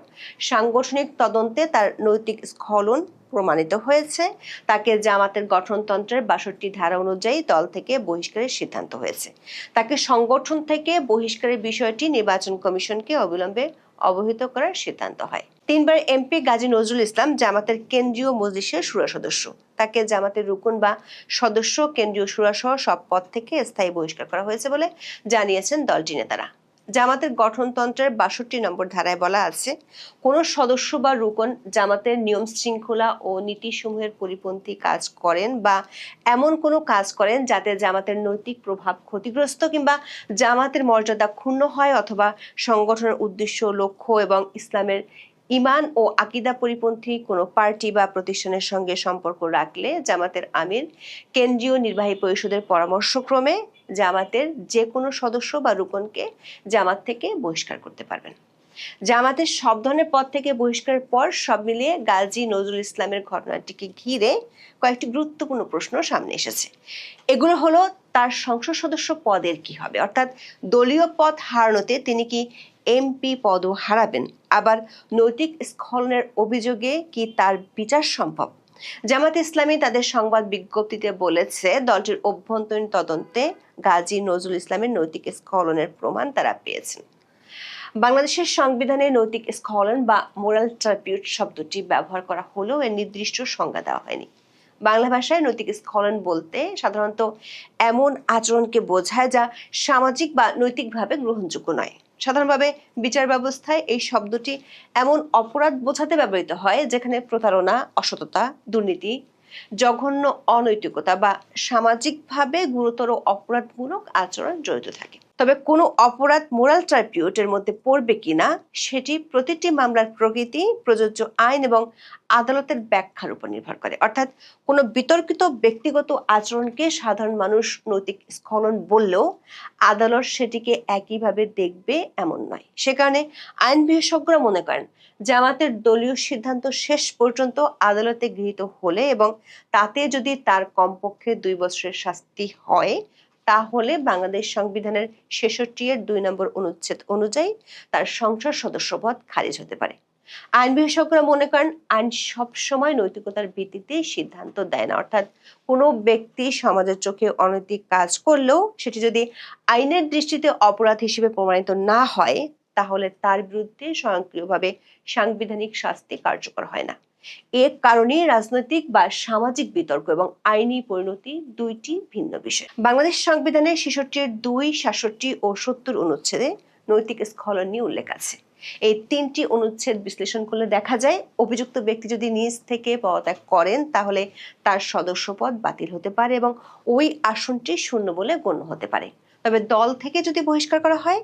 সাংগঠনিক তদন্তে তার নৈতিক স্খলন প্রমাণিত হয়েছে। তাকে জামাতের গঠনতন্ত্রের 62 ধারা অনুযায়ী দল থেকে বহিষ্কারের সিদ্ধান্ত হয়েছে। তাকে সংগঠন থেকে বহিষ্কারের বিষয়টি নির্বাচন কমিশনকে অবিলম্বে অবহিত করার সিদ্ধান্ত হয়। 3 বার এমপি গাজী নজরুল ইসলাম জামাতের কেন্দ্রীয় মজলিসের শুরা সদস্য। তাকে জামাতের রুকন বা সদস্য, কেন্দ্রীয় শুরা সহ সব পদ থেকে স্থায়ী বহিষ্কার করা হয়েছে বলে জানিয়েছেন দলটির নেতারা। জামাতের গঠনতন্ত্রের 62 নম্বর ধারায় বলা আছে কোনো সদস্য বা রুকন জামাতের নিয়ম শৃঙ্খলা ও নীতিসমূহের পরিপন্থী কাজ করেন বা এমন কোনো কাজ করেন যাতে জামাতের নৈতিক প্রভাব ক্ষতিগ্রস্ত কিংবা জামাতের মর্যাদা ক্ষুণ্ণ হয় অথবা সংগঠনের উদ্দেশ্য, লক্ষ্য এবং ইসলামের ঈমান ও আকীদা পরিপন্থী কোনো পার্টি বা প্রতিষ্ঠানের সঙ্গে সম্পর্ক রাখলে জামাতের আমির কেন্দ্রীয় নির্বাহী পরিষদের পরামর্শক্রমে জামাতের যে কোনো সদস্য বা রুকনকে জামাত থেকে বহিষ্কার করতে পারবেন। জামাতের সব ধরনের পদ থেকে বহিষ্কারের পর সব মিলিয়ে গাজী নজরুল ইসলামের ঘটনাটিকে ঘিরে কয়েকটি গুরুত্বপূর্ণ প্রশ্ন সামনে এসেছে। এগুলো হলো তার সংসদ সদস্য পদের কি হবে, অর্থাৎ দলীয় পদ হারানোতে তিনি কি এমপি পদও হারাবেন, আবার নৈতিক স্খলনের অভিযোগে কি তার বিচার সম্ভব। জামাত ইসলামী তাদের সংবাদ বিজ্ঞপ্তিতে বলেছে দলটির অভ্যন্তরীণ তদন্তে গাজী নজরুল ইসলামের নৈতিক স্খলনের প্রমাণ তারা পেয়েছেন। বাংলাদেশের সংবিধানে নৈতিক স্খলন বা মোরাল ট্রাপিউট শব্দটি ব্যবহার করা হলেও এর নির্দিষ্ট সংজ্ঞা দেওয়া হয়নি। বাংলা ভাষায় নৈতিক স্খলন বলতে সাধারণত এমন আচরণকে বোঝায় যা সামাজিক বা নৈতিকভাবে গ্রহণযোগ্য নয়। সাধারণভাবে বিচার ব্যবস্থায় এই শব্দটি এমন অপরাধ বোঝাতে ব্যবহৃত হয় যেখানে প্রতারণা, অসততা, দুর্নীতি, জঘন্য অনৈতিকতা বা সামাজিকভাবে গুরুতর অপরাধমূলক আচরণ জড়িত থাকে। তবে কোনো অপরাধ মোরাল ট্রাইবিউটের মধ্যে পড়বে কিনা সেটি প্রতিটি মামলার প্রকৃতি, প্রযোজ্য আইন এবং আদালতের ব্যাখ্যার উপর নির্ভর করে। অর্থাৎ কোনো বিতর্কিত ব্যক্তিগত আচরণকে সাধারণ মানুষ নৈতিক স্খলন বললেও আদালত সেটিকে একইভাবে দেখবে এমন নয়। সে কারণে আইন বিশেষজ্ঞরা মনে করেন জামাতের দলীয় সিদ্ধান্ত শেষ পর্যন্ত আদালতে গৃহীত হলে এবং তাতে যদি তার কমপক্ষে 2 বছরের শাস্তি হয় তাহলে বাংলাদেশ সংবিধানের 66 এর 2 নম্বর অনুচ্ছেদ অনুযায়ী তার সংসদ সদস্যপদ খারিজ হতে পারে। আইন বিশেষজ্ঞরা মনে করেন আইন সবসময় নৈতিকতার ভিত্তিতেই সিদ্ধান্ত দেয় না, অর্থাৎ কোনো ব্যক্তি সমাজের চোখে অনৈতিক কাজ করলেও সেটি যদি আইনের দৃষ্টিতে অপরাধ হিসেবে প্রমাণিত না হয় তাহলে তার বিরুদ্ধে স্বয়ংক্রিয়ভাবে সাংবিধানিক শাস্তি কার্যকর হয় না। এর কারণে রাজনৈতিক বা সামাজিক বিতর্ক এবং আইনি পরিণতি দুইটি ভিন্ন বিষয়। বাংলাদেশ সংবিধানের ৬৬-২, ৬৭ ও ৭০ অনুচ্ছেদে নৈতিক স্খলন নিয়ে উল্লেখ আছে। এই ৩টি অনুচ্ছেদ বিশ্লেষণ করলে দেখা যায় অভিযুক্ত ব্যক্তি যদি নিজ থেকে পদত্যাগ করেন তাহলে তার সদস্যপদ বাতিল হতে পারে এবং ওই আসনটি শূন্য বলে গণ্য হতে পারে। তবে দল থেকে যদি বহিষ্কার করা হয়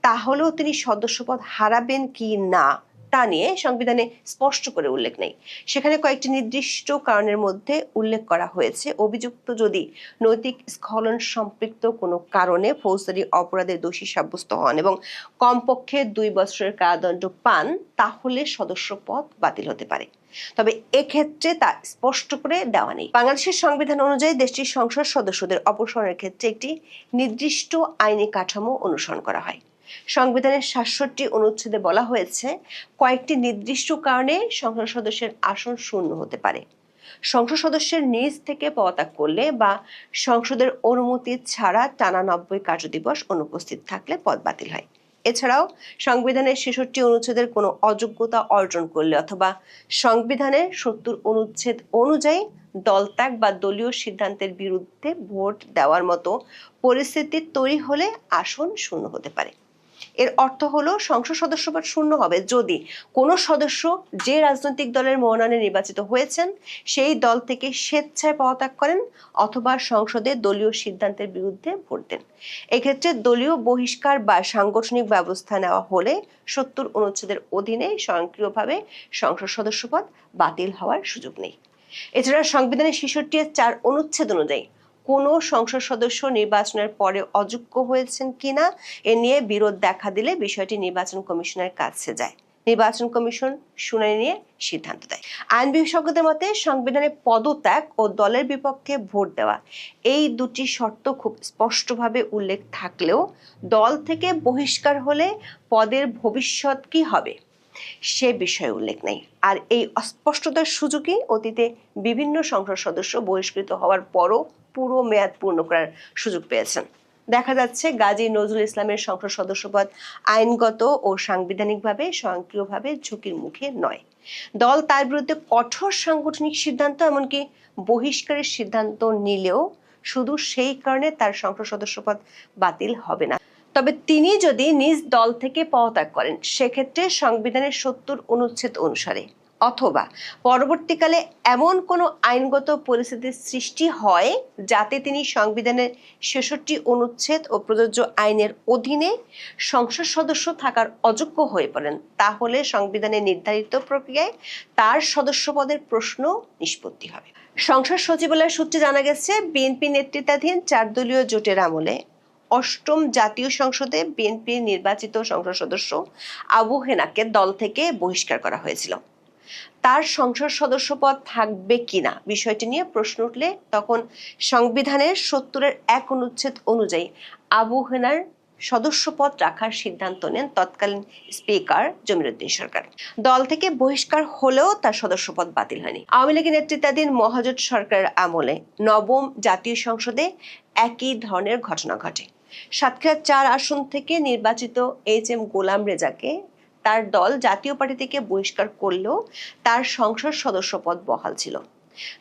তাহলেও তিনি সদস্যপদ হারাবেন কি না তা নিয়ে সংবিধানে স্পষ্ট করে উল্লেখ নেই। সেখানে কয়েকটি নির্দিষ্ট কারণের মধ্যে উল্লেখ করা হয়েছে অভিযুক্ত যদি নৈতিক স্খলন সম্পৃক্ত কোনো কারণে ফৌজদারি অপরাধের দোষী সাব্যস্ত হন এবং কমপক্ষে ২ বছরের কারাদণ্ড পান তাহলে সদস্যপদ বাতিল হতে পারে। তবে এক্ষেত্রে তা স্পষ্ট করে দেওয়া নেই। বাংলাদেশের সংবিধান অনুযায়ী দেশটির সংসদ সদস্যদের অপসারণের ক্ষেত্রে একটি নির্দিষ্ট আইনি কাঠামো অনুসরণ করা হয়। সংবিধানের ৬৭ অনুচ্ছেদে বলা হয়েছে কয়েকটি নির্দিষ্ট কারণে সংসদ সদস্যের আসন শূন্য হতে পারে। সংসদ সদস্যের নিজ থেকে পদত্যাগ করলে বা সংসদের অনুমতি ছাড়া টানা ৯০ কার্যদিবস অনুপস্থিত থাকলে পদ বাতিল হয়। এছাড়াও সংবিধানের ৬৬ অনুচ্ছেদের কোনো অযোগ্যতা অর্জন করলে অথবা সংবিধানের ৭০ অনুচ্ছেদ অনুযায়ী দলত্যাগ বা দলীয় সিদ্ধান্তের বিরুদ্ধে ভোট দেওয়ার মতো পরিস্থিতি তৈরি হলে আসন শূন্য হতে পারে। এর অর্থ হলো সংসদ সদস্যপদ শূন্য হবে যদি কোনো সদস্য যে রাজনৈতিক দলের মনোনয়নে নির্বাচিত হয়েছেন সেই দল থেকে স্বেচ্ছায় পদত্যাগ করেন অথবা সংসদে দলীয় সিদ্ধান্তের বিরুদ্ধে ভোট দেন। এক্ষেত্রে দলীয় বহিষ্কার বা সাংগঠনিক ব্যবস্থা নেওয়া হলে ৭০ অনুচ্ছেদের অধীনে স্বয়ংক্রিয়ভাবে সংসদ সদস্যপদ বাতিল হওয়ার সুযোগ নেই। এছাড়া সংবিধানের ৬৬-৪ অনুচ্ছেদ অনুযায়ী কোনো সংসদ সদস্য নির্বাচনের পরে অযোগ্য হয়েছেন কিনা এ নিয়ে বিরোধ দেখা দিলে বিষয়টি নির্বাচন কমিশনের কাছে যায়। নির্বাচন কমিশন শুনানি নিয়ে সিদ্ধান্ত দেয়। আইন বিশেষজ্ঞদের মতে সংবিধানে পদত্যাগ ও দলের বিপক্ষে ভোট দেওয়া এই দুটি শর্ত খুব স্পষ্টভাবে উল্লেখ থাকলেও দল থেকে বহিষ্কার হলে পদের ভবিষ্যৎ কি হবে সে বিষয়ে উল্লেখ নেই। আর এই অস্পষ্টতার সুযোগে অতীতে বিভিন্ন সংসদ সদস্য বহিষ্কৃত হওয়ার পরও পুরো মেয়াদ পূর্ণ করার সুযোগ পেয়েছেন। দেখা যাচ্ছে গাজী নজরুল ইসলামের সংসদ সদস্যপদ আইনগত ও সাংবিধানিকভাবে স্বয়ংক্রিয়ভাবে ঝুঁকির মুখে নয়। দল তার বিরুদ্ধে কঠোর সাংগঠনিক সিদ্ধান্ত এমনকি বহিষ্কারের সিদ্ধান্ত নিলেও শুধু সেই কারণে তার সংসদ সদস্যপদ বাতিল হবে না। তবে তিনি যদি নিজ দল থেকে পদত্যাগ করেন সেক্ষেত্রে সংবিধানের ৭০ অনুচ্ছেদ অনুসারে অথবা পরবর্তীকালে এমন কোনো আইনগত পরিস্থিতির সৃষ্টি হয় যাতে তিনি সংবিধানের ৬৬ অনুচ্ছেদ ও প্রযোজ্য আইনের অধীনে সংসদ সদস্য থাকার অযোগ্য হয়ে পড়েন তাহলে সংবিধানের নির্ধারিত প্রক্রিয়ায় তার সদস্যপদের প্রশ্ন নিষ্পত্তি হবে। সংসদ সচিবালয়ের সূত্রে জানা গেছে বিএনপি নেতৃত্বাধীন ৪ দলীয় জোটের আমলে ৮ম জাতীয় সংসদে বিএনপির নির্বাচিত সংসদ সদস্য আবু হেনাকে দল থেকে বহিষ্কার করা হয়েছিল। তার সংসদ সদস্যপদ থাকবে কিনা বিষয়টি নিয়ে প্রশ্ন উঠলে তখন সংবিধানের ৭০-এর ১ অনুচ্ছেদ অনুযায়ী আবু হেনার সদস্যপদ রাখার সিদ্ধান্ত নেন তৎকালীন স্পিকার জমিরুদ্দিন সরকার। দল থেকে বহিষ্কার হলেও তার সদস্যপদ বাতিল হয়নি। আওয়ামী লীগের নেতৃত্বাধীন মহাজোট সরকারের আমলে ৯ম জাতীয় সংসদে একই ধরনের ঘটনা ঘটে। সাতক্ষীরা ৪ আসন থেকে নির্বাচিত HM গোলাম রেজাকে তার দল জাতীয় পার্টি থেকে বহিষ্কার করলেও তার সংসদ সদস্যপদ বহাল ছিল।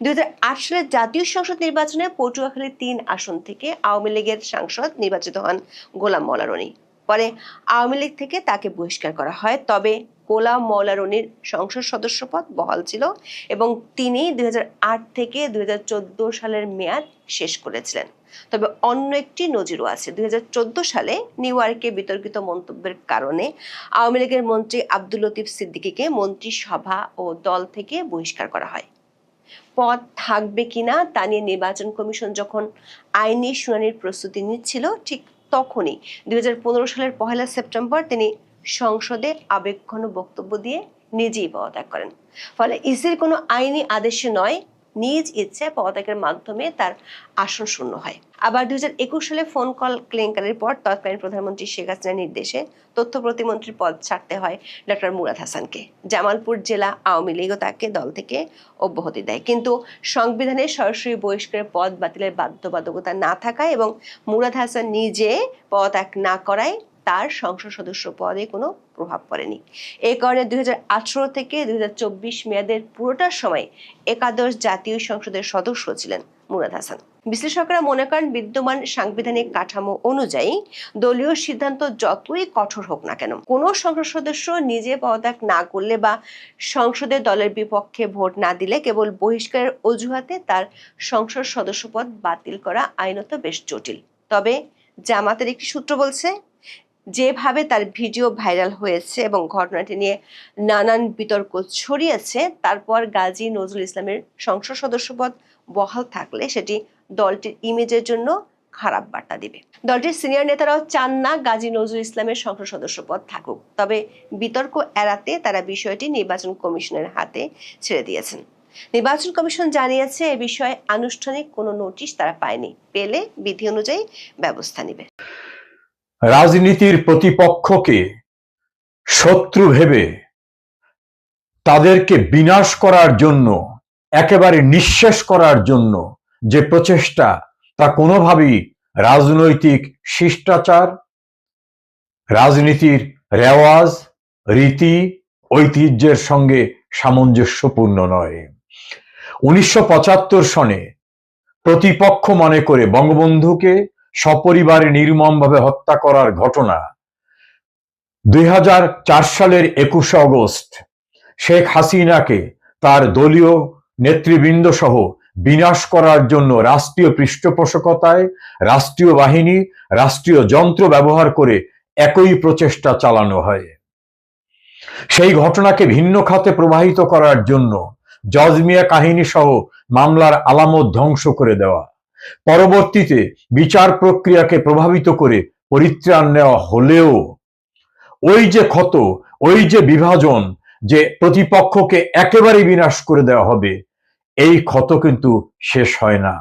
২০০৮ সালের জাতীয় সংসদ নির্বাচনে পটুয়াখালী ৩ আসন থেকে আওয়ামী লীগের সাংসদ নির্বাচিত হন গোলাম মওলা রনি। পরে আওয়ামী লীগ থেকে তাকে বহিষ্কার করা হয়, তবে গোলাম মওলা রনির সংসদ সদস্যপদ বহাল ছিল এবং তিনি ২০০৮ থেকে ২০১৪ সালের মেয়াদ শেষ করেছিলেন। তবে অন্য একটি নজিরও আছে। ২০১৪ সালে নিউ ইয়র্কে বিতর্কিত মন্তব্যের কারণে আওয়ামী লীগের মন্ত্রী আব্দুল লতিফ সিদ্দিকীকে মন্ত্রিসভা ও দল থেকে বহিষ্কার করা হয়। পদ থাকবে কিনা তা নিয়ে নির্বাচন কমিশন যখন আইনি শুনানির প্রস্তুতি নিচ্ছিল ঠিক তখনই ২০১৫ সালের ১ সেপ্টেম্বর তিনি সংসদে আবেগঘন বক্তব্য দিয়ে নিজেই পদত্যাগ করেন। ফলে ইসির কোনো আইনি আদেশে নয়, নিজ ইচ্ছে পদত্যাগের মাধ্যমে তার আসন শূন্য হয়। আবার 2021 সালে ফোন কল কেলেঙ্কারির পর তৎকালীন প্রধানমন্ত্রী শেখ হাসিনার নির্দেশে তথ্য প্রতিমন্ত্রীর পদ ছাড়তে হয় ডক্টর মুরাদ হাসানকে। জামালপুর জেলা আওয়ামী লীগও তাকে দল থেকে অব্যাহতি দেয়, কিন্তু সংবিধানে সরাসরি বহিষ্কারের পদ বাতিলের বাধ্যবাধকতা না থাকায় এবং মুরাদ হাসান নিজে পদত্যাগ না করায় তার সংসদ সদস্য পদে কোনো প্রভাব পড়েনি। এই কারণে 2018 থেকে 2024 মেয়াদের পুরোটা সময় একাদশ জাতীয় সংসদের সদস্য ছিলেন মুরাদ হাসান। বিশ্লেষকরা মনে করেন বিদ্যমান সাংবিধানিক কাঠামো অনুযায়ী দলীয় সিদ্ধান্ত যতই কঠোর হোক না কেন, কোনো সংসদ সদস্য নিজে পদত্যাগ না করলে বা সংসদে দলের বিপক্ষে ভোট না দিলে কেবল বহিষ্কারের অজুহাতে তার সংসদ সদস্য পদ বাতিল করা আইনত বেশ জটিল। তবে জামাতের একটি সূত্র বলছে, যেভাবে তার ভিডিও ভাইরাল হয়েছে এবং ঘটনাটি নিয়ে নানান বিতর্ক ছড়িয়েছে, তারপর গাজী নজরুল ইসলামের সংসদ সদস্যপদ বহাল থাকলে সেটি দলটির ইমেজের জন্য খারাপ বার্তা দিবে। দলটির সিনিয়র নেতারাও চান না গাজী নজরুল ইসলামের সংসদ সদস্যপদ থাকুক, তবে বিতর্ক এড়াতে তারা বিষয়টি নির্বাচন কমিশনের হাতে ছেড়ে দিয়েছেন। নির্বাচন কমিশন জানিয়েছে এ বিষয়ে আনুষ্ঠানিক কোনো নোটিশ তারা পায়নি, পেলে বিধি অনুযায়ী ব্যবস্থা নেবে। রাজনীতির প্রতিপক্ষকে শত্রু ভেবে তাদেরকে বিনাশ করার জন্য, একেবারে নিঃশেষ করার জন্য যে প্রচেষ্টা, তা কোনোভাবেই রাজনৈতিক শিষ্টাচার, রাজনীতির রেওয়াজ, রীতি, ঐতিহ্যের সঙ্গে সামঞ্জস্যপূর্ণ নয়। 1975 সনে প্রতিপক্ষ মনে করে বঙ্গবন্ধুকে সপরিবারে নির্মমভাবে হত্যা করার ঘটনা, 2004 সালের 21 অগস্ট শেখ হাসিনাকে তার দলীয় নেতৃবৃন্দ সহ বিনাশ করার জন্য রাষ্ট্রীয় পৃষ্ঠপোষকতায় রাষ্ট্রীয় বাহিনী, রাষ্ট্রীয় যন্ত্র ব্যবহার করে একই প্রচেষ্টা চালানো হয়। সেই ঘটনাকে ভিন্ন খাতে প্রবাহিত করার জন্য জজ মিয়া কাহিনী সহ মামলার আলামত ধ্বংস করে দেওয়া, পরবর্তীতে বিচার প্রক্রিয়াকে প্রভাবিত করে পরিত্রাণ নেওয়া হলেও ওই যে ক্ষত, ওই যে বিভাজন, যে প্রতিপক্ষকে একেবারে বিনাশ করে দেওয়া হবে, এই ক্ষত কিন্তু শেষ হয় না।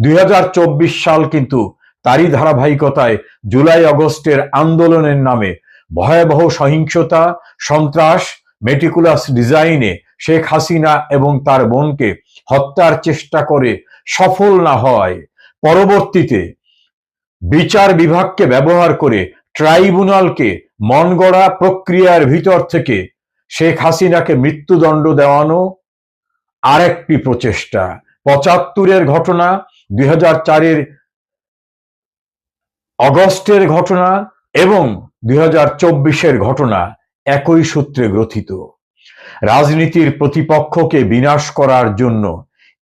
2024 সাল কিন্তু তারই ধারাবাহিকতায় জুলাই আগস্টের আন্দোলনের নামে ভয়াবহ সহিংসতা, সন্ত্রাস, মেটিকুলাস ডিজাইনে শেখ হাসিনা এবং তার বোনকে হত্যার চেষ্টা করে সফল না হয়, পরবর্তীতে বিচার বিভাগকে ব্যবহার করে ট্রাইব্যুনালকে মনগড়া প্রক্রিয়ার ভিতর থেকে শেখ হাসিনাকে মৃত্যুদণ্ড দেওয়ানো আরেকটি প্রচেষ্টা। 75-এর ঘটনা, 2004-এর অগস্টের ঘটনা এবং 2024-এর ঘটনা একই সূত্রে গ্রথিত। রাজনীতির প্রতিপক্ষকে বিনাশ করার জন্য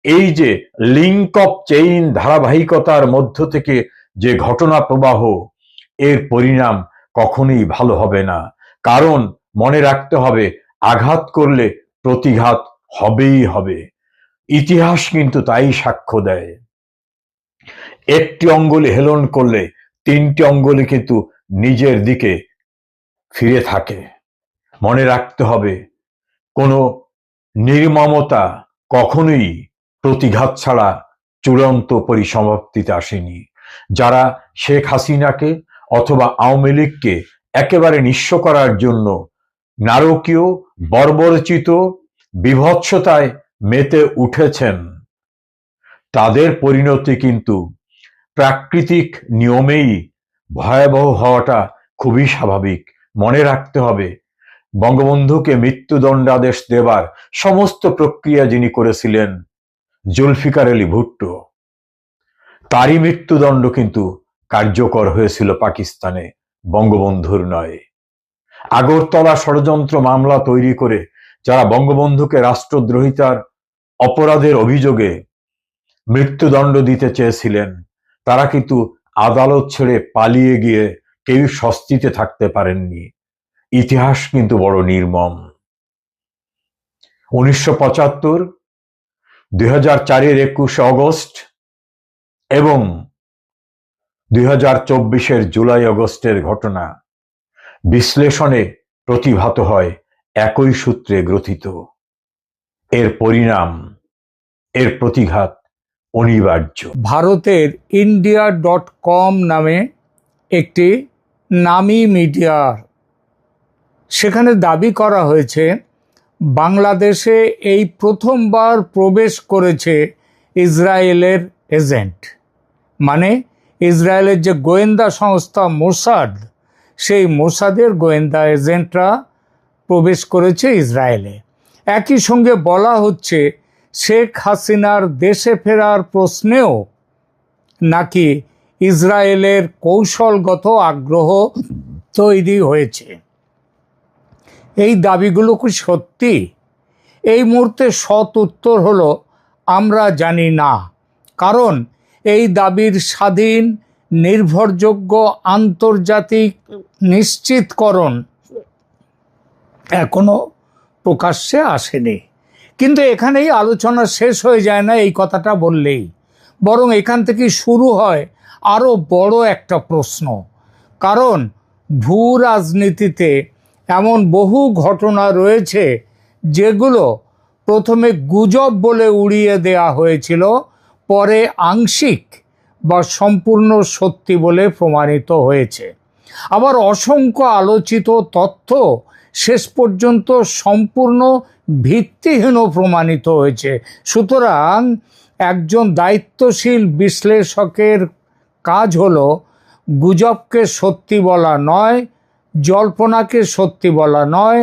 এই যে লিঙ্ক অফ চেইন ধারাবাহিকতার মধ্য থেকে যে ঘটনা প্রবাহ, এর পরিণাম কখনোই ভালো হবে না। কারণ মনে রাখতে হবে, আঘাত করলে প্রতিঘাত হবেই হবে। ইতিহাস কিন্তু তাই সাক্ষ্য দেয়। একটি অঙ্গুলি হেলন করলে 3টি অঙ্গুলি কিন্তু নিজের দিকে ফিরে থাকে। মনে রাখতে হবে, কোনো নির্মমতা কখনোই প্রতিঘাত ছাড়া চূড়ান্ত পরিসমাপ্তিতে আসেনি। যারা শেখ হাসিনাকে অথবা আওয়ামী লীগকে একেবারে নিঃস্ব করার জন্য নারকীয়, বর্বরচিত বিভৎসতায় মেতে উঠেছেন, তাদের পরিণতি কিন্তু প্রাকৃতিক নিয়মেই ভয়াবহ হওয়াটা খুবই স্বাভাবিক। মনে রাখতে হবে, বঙ্গবন্ধুকে মৃত্যুদণ্ডাদেশ দেবার সমস্ত প্রক্রিয়া যিনি করেছিলেন জুলফিকার আলী ভুট্টো, তারই মৃত্যুদণ্ড কিন্তু কার্যকর হয়েছিল পাকিস্তানে, বঙ্গবন্ধুর নয়। আগরতলা ষড়যন্ত্র মামলা তৈরি করে যারা বঙ্গবন্ধুকে রাষ্ট্রদ্রোহিতার অপরাধের অভিযোগে মৃত্যুদণ্ড দিতে চেয়েছিলেন, তারা কিন্তু আদালত ছেড়ে পালিয়ে গিয়ে কেউ স্বস্তিতে থাকতে পারেননি। ইতিহাস কিন্তু বড় নির্মম। 1975, 2004-এর 21 অগস্ট এবং 2024-এর জুলাই আগস্টের ঘটনা বিশ্লেষণে প্রতিভাত হয় একই সূত্রে গ্রথিত। এর পরিণাম এর প্রতিঘাত অনিবার্য। ভারতের India.com নামে একটি নামী মিডিয়া, সেখানে দাবি করা হয়েছে বাংলাদেশে এই প্রথমবার প্রবেশ করেছে ইসরায়েলের এজেন্ট, মানে ইসরায়েলের যে গোয়েন্দা সংস্থা মোসাদ, সেই মোসাদের গোয়েন্দা এজেন্টরা প্রবেশ করেছে ইসরায়েলে। একই সঙ্গে বলা হচ্ছে শেখ হাসিনার দেশে ফেরার প্রশ্নেও নাকি ইসরায়েলের কৌশলগত আগ্রহ তৈরি হয়েছে। এই দাবিগুলো কি সত্যি? এই মুহূর্তে সৎ উত্তর হলো আমরা জানি না, কারণ এই দাবির স্বাধীন নির্ভরযোগ্য আন্তর্জাতিক নিশ্চিতকরণ এখনো প্রকাশ্যে আসেনি। কিন্তু এখানেই আলোচনা শেষ হয়ে যায় না এই কথাটা বললেই, বরং এখান থেকে শুরু হয় আরও বড় একটা প্রশ্ন। কারণ ভূ রাজনীতিতে এমন বহু ঘটনা রয়েছে যেগুলো প্রথমে গুজব বলে উড়িয়ে দেয়া হয়েছিল, পরে আংশিক বা সম্পূর্ণ সত্যি বলে প্রমাণিত হয়েছে। আবার অসংখ্য আলোচিত তথ্য শেষ পর্যন্ত সম্পূর্ণ ভিত্তিহীন প্রমাণিত হয়েছে। সুতরাং একজন দায়িত্বশীল বিশ্লেষকের কাজ হলো গুজবকে সত্যি বলা নয়, জল্পনাকে সত্যি বলা নয়,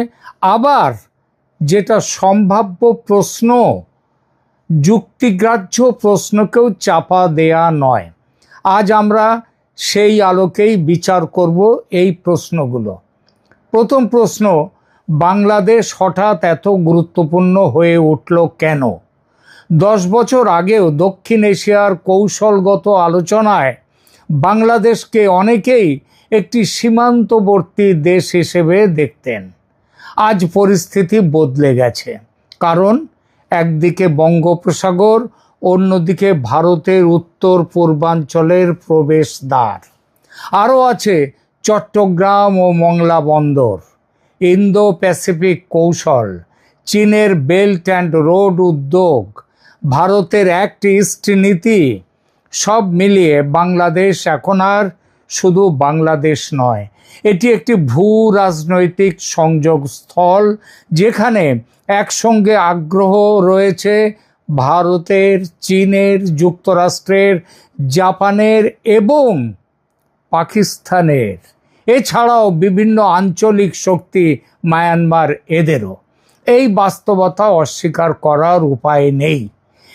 আবার যেটা সম্ভাব্য প্রশ্ন, যুক্তিগ্রাহ্য প্রশ্নকেও চাপা দেয়া নয়। আজ আমরা সেই আলোকেই বিচার করব এই প্রশ্নগুলো। প্রথম প্রশ্ন, বাংলাদেশ হঠাৎ এত গুরুত্বপূর্ণ হয়ে উঠল কেন? 10 বছর আগেও দক্ষিণ এশিয়ার কৌশলগত আলোচনায় বাংলাদেশকে অনেকেই একটি সীমান্তবর্তী দেশ হিসেবে দেখতেন। আজ পরিস্থিতি বদলে গেছে, কারণ একদিকে বঙ্গোপসাগর, অন্যদিকে ভারতের উত্তর পূর্বাঞ্চলের প্রবেশদ্বার, আরও আছে চট্টগ্রাম ও মংলা বন্দর, ইন্দো প্যাসিফিক কৌশল, চীনের বেল্ট অ্যান্ড রোড উদ্যোগ, ভারতের অ্যাক্ট ইস্ট নীতি। সব মিলিয়ে বাংলাদেশ এখন আর শুধু বাংলাদেশ নয়, এটি একটি ভূ রাজনৈতিক সংযোগস্থল, যেখানে একসঙ্গে আগ্রহ রয়েছে ভারতের, চীনের, যুক্তরাষ্ট্রের, জাপানের এবং পাকিস্তানের, এছাড়াও বিভিন্ন আঞ্চলিক শক্তি, মায়ানমার, এদেরও। এই বাস্তবতা অস্বীকার করার উপায় নেই।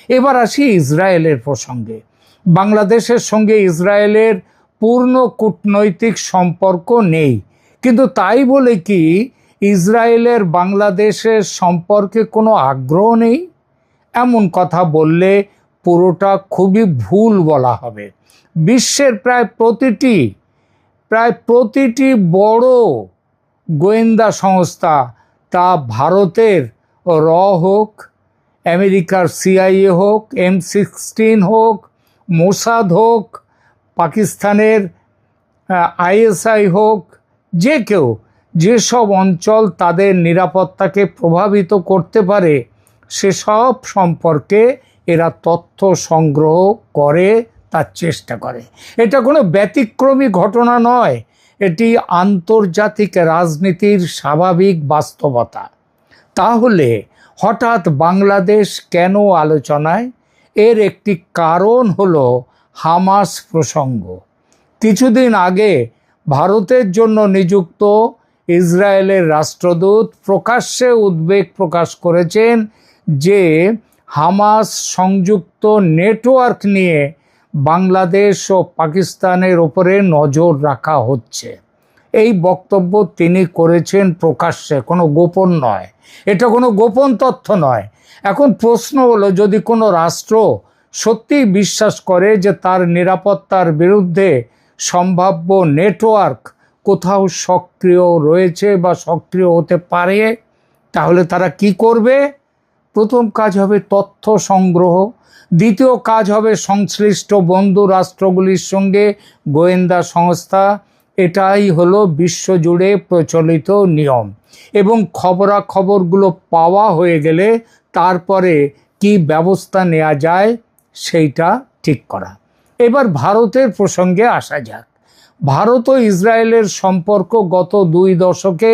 এবার আসি ইসরায়েলের প্রসঙ্গে। বাংলাদেশের সঙ্গে ইসরায়েলের পূর্ণ কূটনৈতিক সম্পর্ক নেই, কিন্তু তাই বলে কি ইসরায়েলের বাংলাদেশের সম্পর্কে কোনো আগ্রহ নেই? এমন কথা বললে পুরোটা খুবই ভুল বলা হবে। বিশ্বের প্রায় প্রতিটি বড় গোয়েন্দা সংস্থা, তা ভারতের র হোক, আমেরিকার CIA হোক, M16 হোক, মোসাদ হোক, পাকিস্তানের ISI হোক, যে কেউ, যেসব অঞ্চল তাদের নিরাপত্তাকে প্রভাবিত করতে পারে সেসব সম্পর্কে এরা তথ্য সংগ্রহ করে, তার চেষ্টা করে। এটা কোনো ব্যতিক্রমী ঘটনা নয়, এটি আন্তর্জাতিক রাজনীতির স্বাভাবিক বাস্তবতা। তাহলে হঠাৎ বাংলাদেশ কেন আলোচনায়? এর একটি কারণ হলো হামাস প্রসঙ্গ। কিছুদিন আগে ভারতের জন্য নিযুক্ত ইসরায়েলের রাষ্ট্রদূত প্রকাশ্যে উদ্বেগ প্রকাশ করেছেন যে হামাস সংযুক্ত নেটওয়ার্ক নিয়ে বাংলাদেশ ও পাকিস্তানের ওপরে নজর রাখা হচ্ছে। এই বক্তব্য তিনি করেছেন প্রকাশ্যে, কোনো গোপন নয়, এটা কোনো গোপন তথ্য নয়। এখন প্রশ্ন হলো, যদি কোনো রাষ্ট্র সত্যিই বিশ্বাস করে যে তার নিরাপত্তার বিরুদ্ধে সম্ভাব্য নেটওয়ার্ক কোথাও সক্রিয় রয়েছে বা সক্রিয় হতে পারে, তাহলে তারা কি করবে? প্রথম কাজ হবে তথ্য সংগ্রহ, দ্বিতীয় কাজ হবে সংশ্লিষ্ট বন্ধু রাষ্ট্রগুলির সঙ্গে গোয়েন্দা সংস্থা। এটাই হলো বিশ্বজুড়ে প্রচলিত নিয়ম। এবং খবরাখবরগুলো পাওয়া হয়ে গেলে তারপরে কি ব্যবস্থা নেওয়া যায় সেইটা ঠিক করা। এবার ভারতের প্রসঙ্গে আসা যাক। ভারত ও ইসরায়েলের সম্পর্ক গত 2 দশকে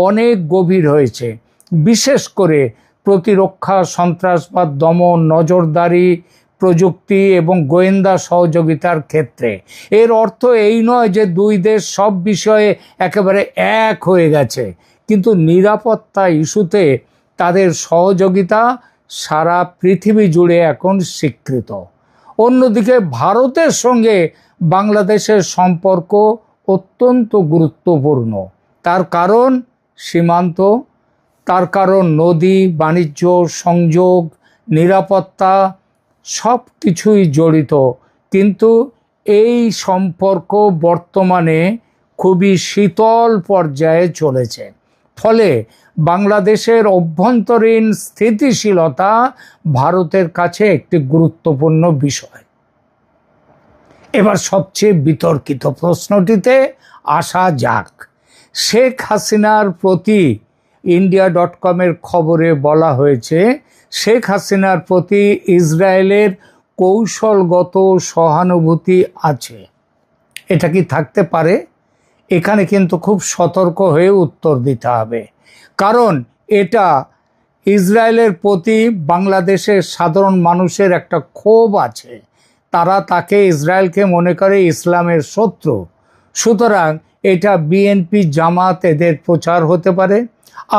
অনেক গভীর হয়েছে, বিশেষ করে প্রতিরক্ষা, সন্ত্রাসবাদ দমন, নজরদারি, প্রযুক্তি এবং গোয়েন্দা সহযোগিতার ক্ষেত্রে। এর অর্থ এই নয় যে 2 দেশ সব বিষয়ে একেবারে এক হয়ে গেছে, কিন্তু নিরাপত্তা ইস্যুতে তাদের সহযোগিতা সারা পৃথিবী জুড়ে এখন স্বীকৃত। অন্যদিকে ভারতের সঙ্গে বাংলাদেশের সম্পর্ক অত্যন্ত গুরুত্বপূর্ণ। তার কারণ সীমান্ত, তার কারণ নদী, বাণিজ্য, সংযোগ, নিরাপত্তা সব কিছুই জড়িত। কিন্তু এই সম্পর্ক বর্তমানে খুবই শীতল পর্যায়ে চলেছে। ফলে বাংলাদেশের অভ্যন্তরীণ স্থিতিশীলতা ভারতের কাছে একটি গুরুত্বপূর্ণ বিষয়। এবার সবচেয়ে বিতর্কিত প্রশ্নটিতে আসা যাক। শেখ হাসিনার প্রতি India.com-এর খবরে বলা হয়েছে, শেখ হাসিনার প্রতি ইসরায়েলের কৌশলগত সহানুভূতি আছে। এটা কি থাকতে পারে? এখানে কিন্তু খুব সতর্ক হয়ে উত্তর দিতে হবে, কারণ এটা ইসরায়েলের প্রতি বাংলাদেশের সাধারণ মানুষের একটা ক্ষোভ আছে। তারা তাকে, ইসরায়েলকে মনে করে ইসলামের শত্রু। সুতরাং এটা বিএনপি, জামাত এদের প্রচার হতে পারে,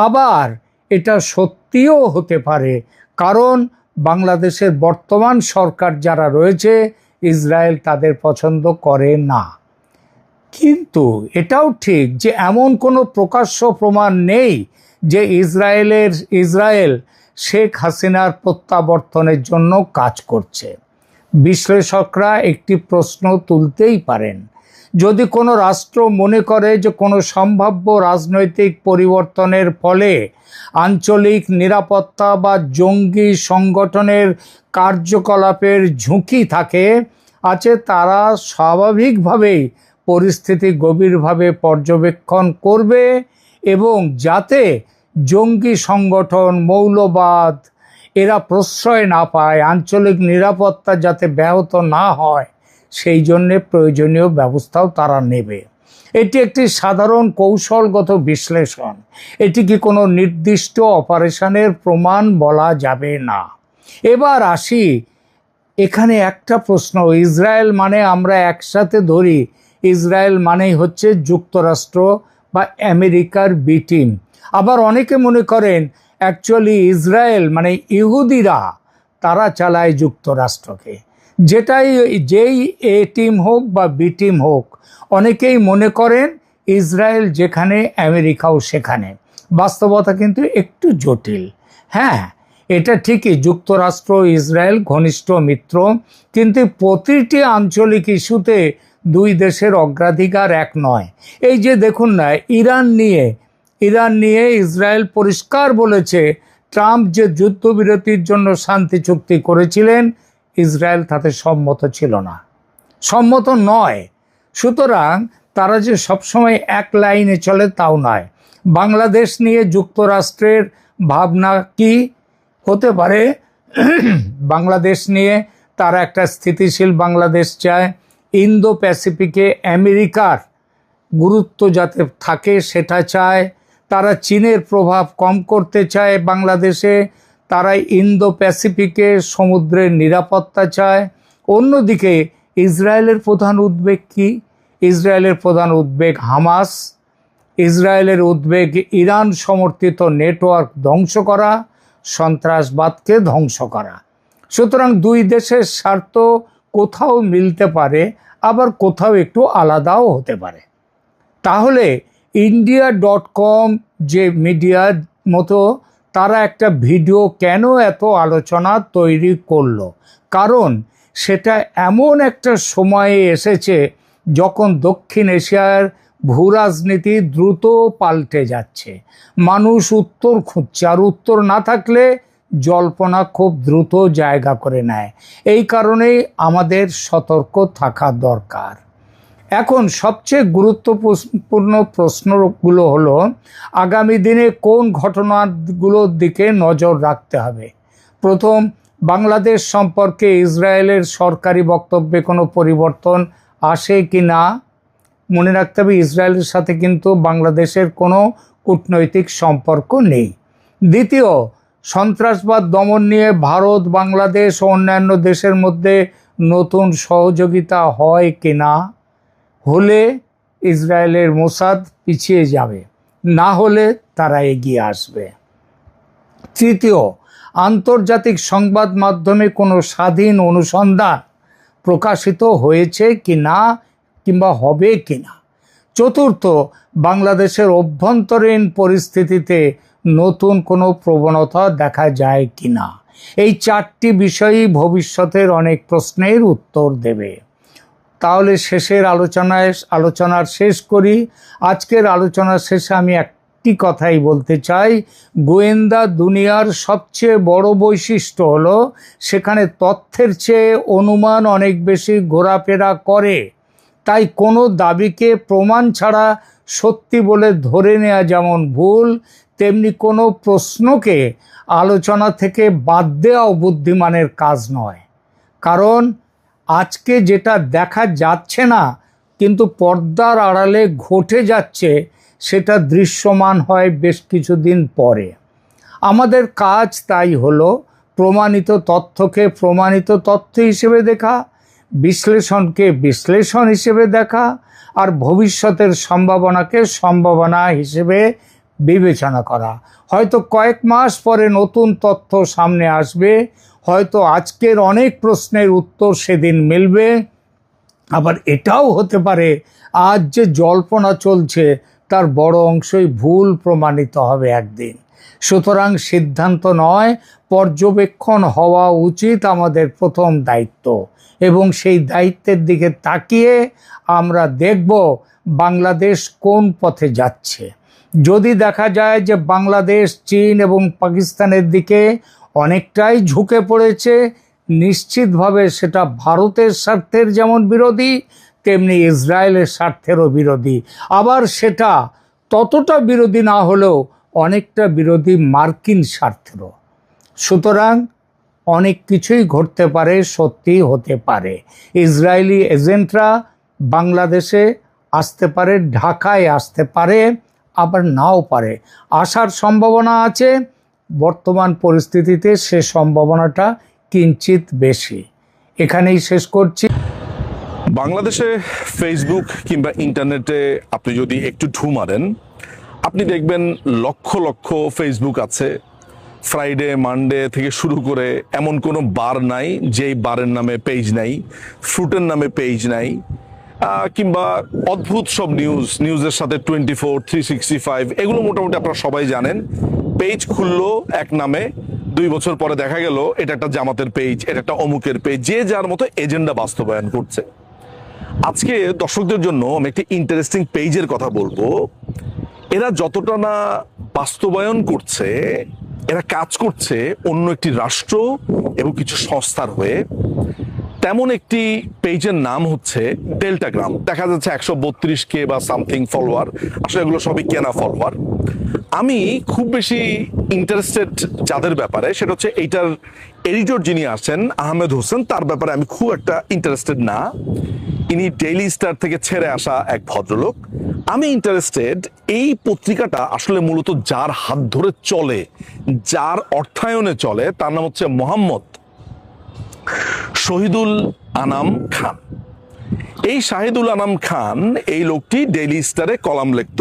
আবার এটা সত্যিও হতে পারে, কারণ বাংলাদেশের বর্তমান সরকার যারা রয়েছে ইসরায়েল তাদের পছন্দ করে না। কিন্তু এটাও ঠিক যে এমন কোনো প্রকাশ্য প্রমাণ নেই যে ইসরায়েল শেখ হাসিনার প্রত্যাবর্তনের জন্য কাজ করছে। বিশ্লেষকরা একটি প্রশ্ন তুলতেই পারেন, যদি কোনো রাষ্ট্র মনে করে যে কোনো সম্ভাব্য রাজনৈতিক পরিবর্তনের ফলে আঞ্চলিক নিরাপত্তা বা জঙ্গি সংগঠনের কার্যকলাপের ঝুঁকি আছে, তারা স্বাভাবিকভাবেই পরিস্থিতি গভীরভাবে পর্যবেক্ষণ করবে এবং যাতে জঙ্গি সংগঠন, মৌলবাদ এরা প্রশ্রয় না পায়, আঞ্চলিক নিরাপত্তা যাতে ব্যাহত না হয়, সেই জন্যে প্রয়োজনীয় ব্যবস্থাও তারা নেবে। এটি একটি সাধারণ কৌশলগত বিশ্লেষণ। এটি কি কোনো নির্দিষ্ট অপারেশনের প্রমাণ বলা যাবে না। এবার আসি, এখানে একটা প্রশ্ন, ইসরায়েল মানে আমরা একসাথে ধরি, ইসরায়েল মানেই হচ্ছে যুক্তরাষ্ট্র বা আমেরিকার বি টিম। আবার অনেকে মনে করেন অ্যাকচুয়ালি ইসরায়েল মানে ইহুদিরা, তারা চালায় যুক্তরাষ্ট্রকে। যেই এ টিম হোক বা বি টিম হোক, অনেকেই মনে করেন ইসরায়েল যেখানে আমেরিকাও সেখানে। বাস্তবতা কিন্তু একটু জটিল। হ্যাঁ, এটা ঠিকই, যুক্তরাষ্ট্র ইসরায়েল ঘনিষ্ঠ মিত্র, কিন্তু প্রতিটি আঞ্চলিক ইস্যুতে 2 দেশের অগ্রাধিকার এক নয়। এই যে দেখুন না, ইরান নিয়ে ইসরায়েল পরিষ্কার বলেছে, ট্রাম্প যে যুদ্ধবিরতির জন্য শান্তি চুক্তি করেছিলেন, ইসরায়েল তাতে সম্মত নয়। সুতরাং তারা যে সবসময় এক লাইনে চলে তাও নয়। বাংলাদেশ নিয়ে যুক্তরাষ্ট্রের ভাবনা কি হতে পারে? বাংলাদেশ নিয়ে তারা একটা স্থিতিশীল বাংলাদেশ চায়, ইন্দো প্যাসিফিকে আমেরিকার গুরুত্ব যাতে থাকে সেটা চায়, তারা চীনের প্রভাব কম করতে চায় বাংলাদেশে, তারা ইন্দো প্যাসিফিকে সমুদ্রের নিরাপত্তা চায়। অন্যদিকে ইসরায়েলের প্রধান উদ্বেগ কি? ইসরায়েলের প্রধান উদ্বেগ হামাস, ইসরায়েলের উদ্বেগ ইরান সমর্থিত নেটওয়ার্ক ধ্বংস করা, সন্ত্রাসবাদকে ধ্বংস করা। সুতরাং 2 দেশের স্বার্থ কোথাও মিলতে পারে, আবার কোথাও একটু আলাদাও হতে পারে। তাহলে India.com যে মিডিয়ার মতো, তারা একটা ভিডিও কেন এত আলোচনা তৈরি করলো? কারণ সেটা এমন একটা সময়ে এসেছে যখন দক্ষিণ এশিয়ার ভূরাজনীতি দ্রুত পাল্টে যাচ্ছে। মানুষ উত্তর খুঁজছে, আর উত্তর না থাকলে জল্পনা খুব দ্রুত জায়গা করে নেয়। এই কারণেই আমাদের সতর্ক থাকা দরকার। এখন সবচেয়ে গুরুত্বপূর্ণ প্রশ্নগুলো হলো, আগামী দিনে কোন ঘটনাগুলোর দিকে নজর রাখতে হবে। প্রথম, বাংলাদেশ সম্পর্কে ইসরায়েলের সরকারি বক্তব্যে কোনো পরিবর্তন আসে কি না? মনে রাখতে হবে ইসরায়েলের সাথে কিন্তু বাংলাদেশের কোনো কূটনৈতিক সম্পর্ক নেই। দ্বিতীয়, সন্ত্রাসবাদ দমন নিয়ে ভারত, বাংলাদেশ ও অন্যান্য দেশের মধ্যে নতুন সহযোগিতা হয় কি না? হলে ইসরায়েলের মোসাদ পিছিয়ে যাবে, না হলে তারা এগিয়ে আসবে। তৃতীয়, আন্তর্জাতিক সংবাদ মাধ্যমে কোনো স্বাধীন অনুসন্ধান প্রকাশিত হয়েছে কি না কিংবা হবে কি না? চতুর্থ, বাংলাদেশের অভ্যন্তরীণ পরিস্থিতিতে নতুন কোনো প্রবণতা দেখা যায় কি না? এই চারটি বিষয়ই ভবিষ্যতের অনেক প্রশ্নের উত্তর দেবে। তাহলে আলোচনার শেষ করি। আজকের আলোচনার শেষে আমি একটি কথাই বলতে চাই, গোয়েন্দা দুনিয়ার সবচেয়ে বড় বৈশিষ্ট্য হলো সেখানে তথ্যের চেয়ে অনুমান অনেক বেশি ঘোরাফেরা করে। তাই কোনো দাবিকে প্রমাণ ছাড়া সত্যি বলে ধরে নেওয়া যেমন ভুল, তেমনি কোনো প্রশ্নকে আলোচনা থেকে বাদ দেওয়াও বুদ্ধিমানের কাজ নয়। কারণ আজকে যেটা দেখা যাচ্ছে না কিন্তু পর্দার আড়ালে ঘটে যাচ্ছে, সেটা দৃশ্যমান হয় বেশ কিছুদিন পরে। আমাদের কাজ তাই হলো প্রমাণিত তথ্যকে প্রমাণিত তথ্য হিসেবে দেখা, বিশ্লেষণকে বিশ্লেষণ হিসেবে দেখা, আর ভবিষ্যতের সম্ভাবনাকে সম্ভাবনা হিসেবে বিবেচনা করা। হয়তো কয়েক মাস পরে নতুন তথ্য সামনে আসবে, হয়তো আজকের অনেক প্রশ্নের উত্তর সেদিন মিলবে, আবার এটাও হতে পারে আজ যে জল্পনা চলছে তার বড় অংশই ভুল প্রমাণিত হবে একদিন। সুতরাং সিদ্ধান্ত নয়, পর্যবেক্ষণ হওয়া উচিত আমাদের প্রথম দায়িত্ব, এবং সেই দায়িত্বের দিকে তাকিয়ে আমরা দেখব বাংলাদেশ কোন পথে যাচ্ছে। যদি দেখা যায় যে বাংলাদেশ চীন এবং পাকিস্তানের দিকে অনেকটাই ঝুঁকে পড়েছে, নিশ্চিতভাবে সেটা ভারতের স্বার্থের যেমন বিরোধী, তেমনি ইসরায়েলের স্বার্থেরও বিরোধী। আবার সেটা ততটা বিরোধী না হলেও অনেকটা বিরোধী মার্কিন স্বার্থেরও। সুতরাং অনেক কিছুই ঘটতে পারে, সত্যি হতে পারে। ইসরায়েলি এজেন্টরা বাংলাদেশে আসতে পারে, ঢাকায় আসতে পারে, আবার নাও পারে। আসার সম্ভাবনা আছে, বর্তমান পরিস্থিতিতে সে সম্ভাবনাটা কিঞ্চিত বেশি। এখানেই শেষ করছি। বাংলাদেশে ফেসবুক কিংবা ইন্টারনেটে আপনি যদি একটু ঢু মারেন, আপনি দেখবেন লক্ষ লক্ষ ফেসবুক আছে। ফ্রাইডে, মানডে থেকে শুরু করে এমন কোনো বার নাই যেই বারের নামে পেজ নাই, ফ্রুটের নামে পেজ নাই, কিংবা অদ্ভুত সব নিউজের সাথে 24, 365 এগুলো মোটামুটি আপনারা সবাই জানেন। পেজ খুললো এক নামে, 2 বছর পরে দেখা গেল এটা একটা জামাতের পেজ, এটা একটা অমুকের পেজ, যে যার মতো এজেন্ডা বাস্তবায়ন করছে। আজকে দর্শকদের জন্য আমি একটি ইন্টারেস্টিং পেজের কথা বলবো। এরা যতটা না বাস্তবায়ন করছে, এরা কাজ করছে অন্য একটি রাষ্ট্র এবং কিছু সংস্থার হয়ে। তেমন একটি পেজের নাম হচ্ছে ডেল্টাগ্রাম। দেখা যাচ্ছে 132K বা সামথিং ফলোয়ার, আসলে এগুলো সবই কেনা ফলোয়ার। আমি খুব বেশি ইন্টারেস্টেড যাদের ব্যাপারে, সেটা হচ্ছে এইটার এডিটর যিনি আছেন আহমেদ হোসেন, তার ব্যাপারে আমি খুব একটা ইন্টারেস্টেড না। ইনি ডেইলি স্টার থেকে ছেড়ে আসা এক ভদ্রলোক। আমি ইন্টারেস্টেড এই পত্রিকাটা আসলে মূলত যার হাত ধরে চলে, যার অর্থায়নে চলে, তার নাম হচ্ছে মোহাম্মদ শহীদুল আনাম খান। এই শাহিদুল আনাম খান, এই লোকটি ডেইলি স্টারে কলাম লিখত।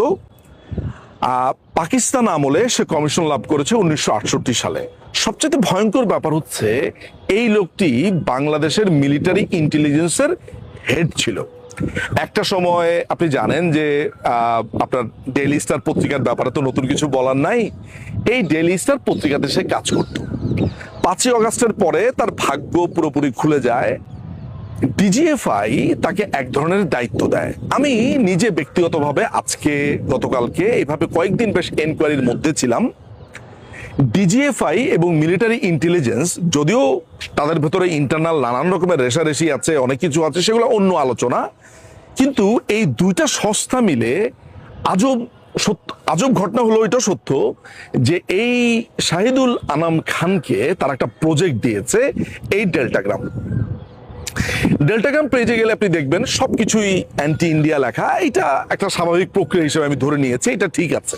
পাকিস্তান আমলে সে কমিশন লাভ করেছে 1968 সালে। সবচেয়ে ভয়ঙ্কর ব্যাপার হচ্ছে এই লোকটি বাংলাদেশের মিলিটারি ইন্টেলিজেন্সের হেড ছিল। একটা সময় আপনি জানেন যে আপনার ডেইলি স্টার পত্রিকার ব্যাপারে তো নতুন কিছু বলার নাই। এই ডেইলি স্টার পত্রিকাতে সে কাজ করত। 5ই অগাস্টের পরে তার ভাগ্য পুরোপুরি খুলে যায়। ডিজিএফআই তাকে এক ধরনের দায়িত্ব দেয়। আমি নিজে ব্যক্তিগতভাবে আজকে গতকালকে এইভাবে কয়েকদিন বেশ এনকোয়ারির মধ্যে ছিলাম। ডিজিএফআই এবং মিলিটারি ইন্টেলিজেন্স, যদিও তাদের ভেতরে ইন্টারনাল নানান রকমের রেষারেষি আছে, অনেক কিছু আছে, সেগুলো অন্য আলোচনা, কিন্তু এই দুইটা সংস্থা মিলে আজব সত্য আজব ঘটনা হলো এটা সত্য যে এই শাহিদুল আনাম খানকে তারা একটা প্রজেক্ট দিয়েছে এই ডেল্টাগ্রাম পেজে গেলে আপনি দেখবেন সবকিছুই অ্যান্টি ইন্ডিয়া লেখা। এটা একটা স্বাভাবিক প্রক্রিয়া হিসেবে আমি ধরে নিয়েছি, এটা ঠিক আছে।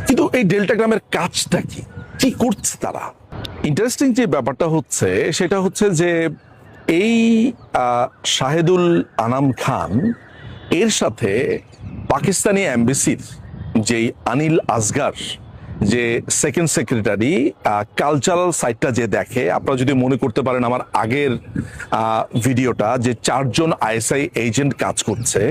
কিন্তু এই ডেল্টাগ্রামের কাজটা কি করছে তারা? ইন্টারেস্টিং যে ব্যাপারটা হচ্ছে সেটা হচ্ছে যে এই শাহিদুল আনাম খান এর সাথে পাকিস্তানি এমবেসির যেই আনিল আসগার যে সেকেন্ড সেক্রেটারি কালচারাল সাইটটা যে দেখে, আপনারা যদি মনে করতে পারেন আমার আগের ভিডিওটা যে 4 জন আইএসআই এজেন্ট কাজ করছে,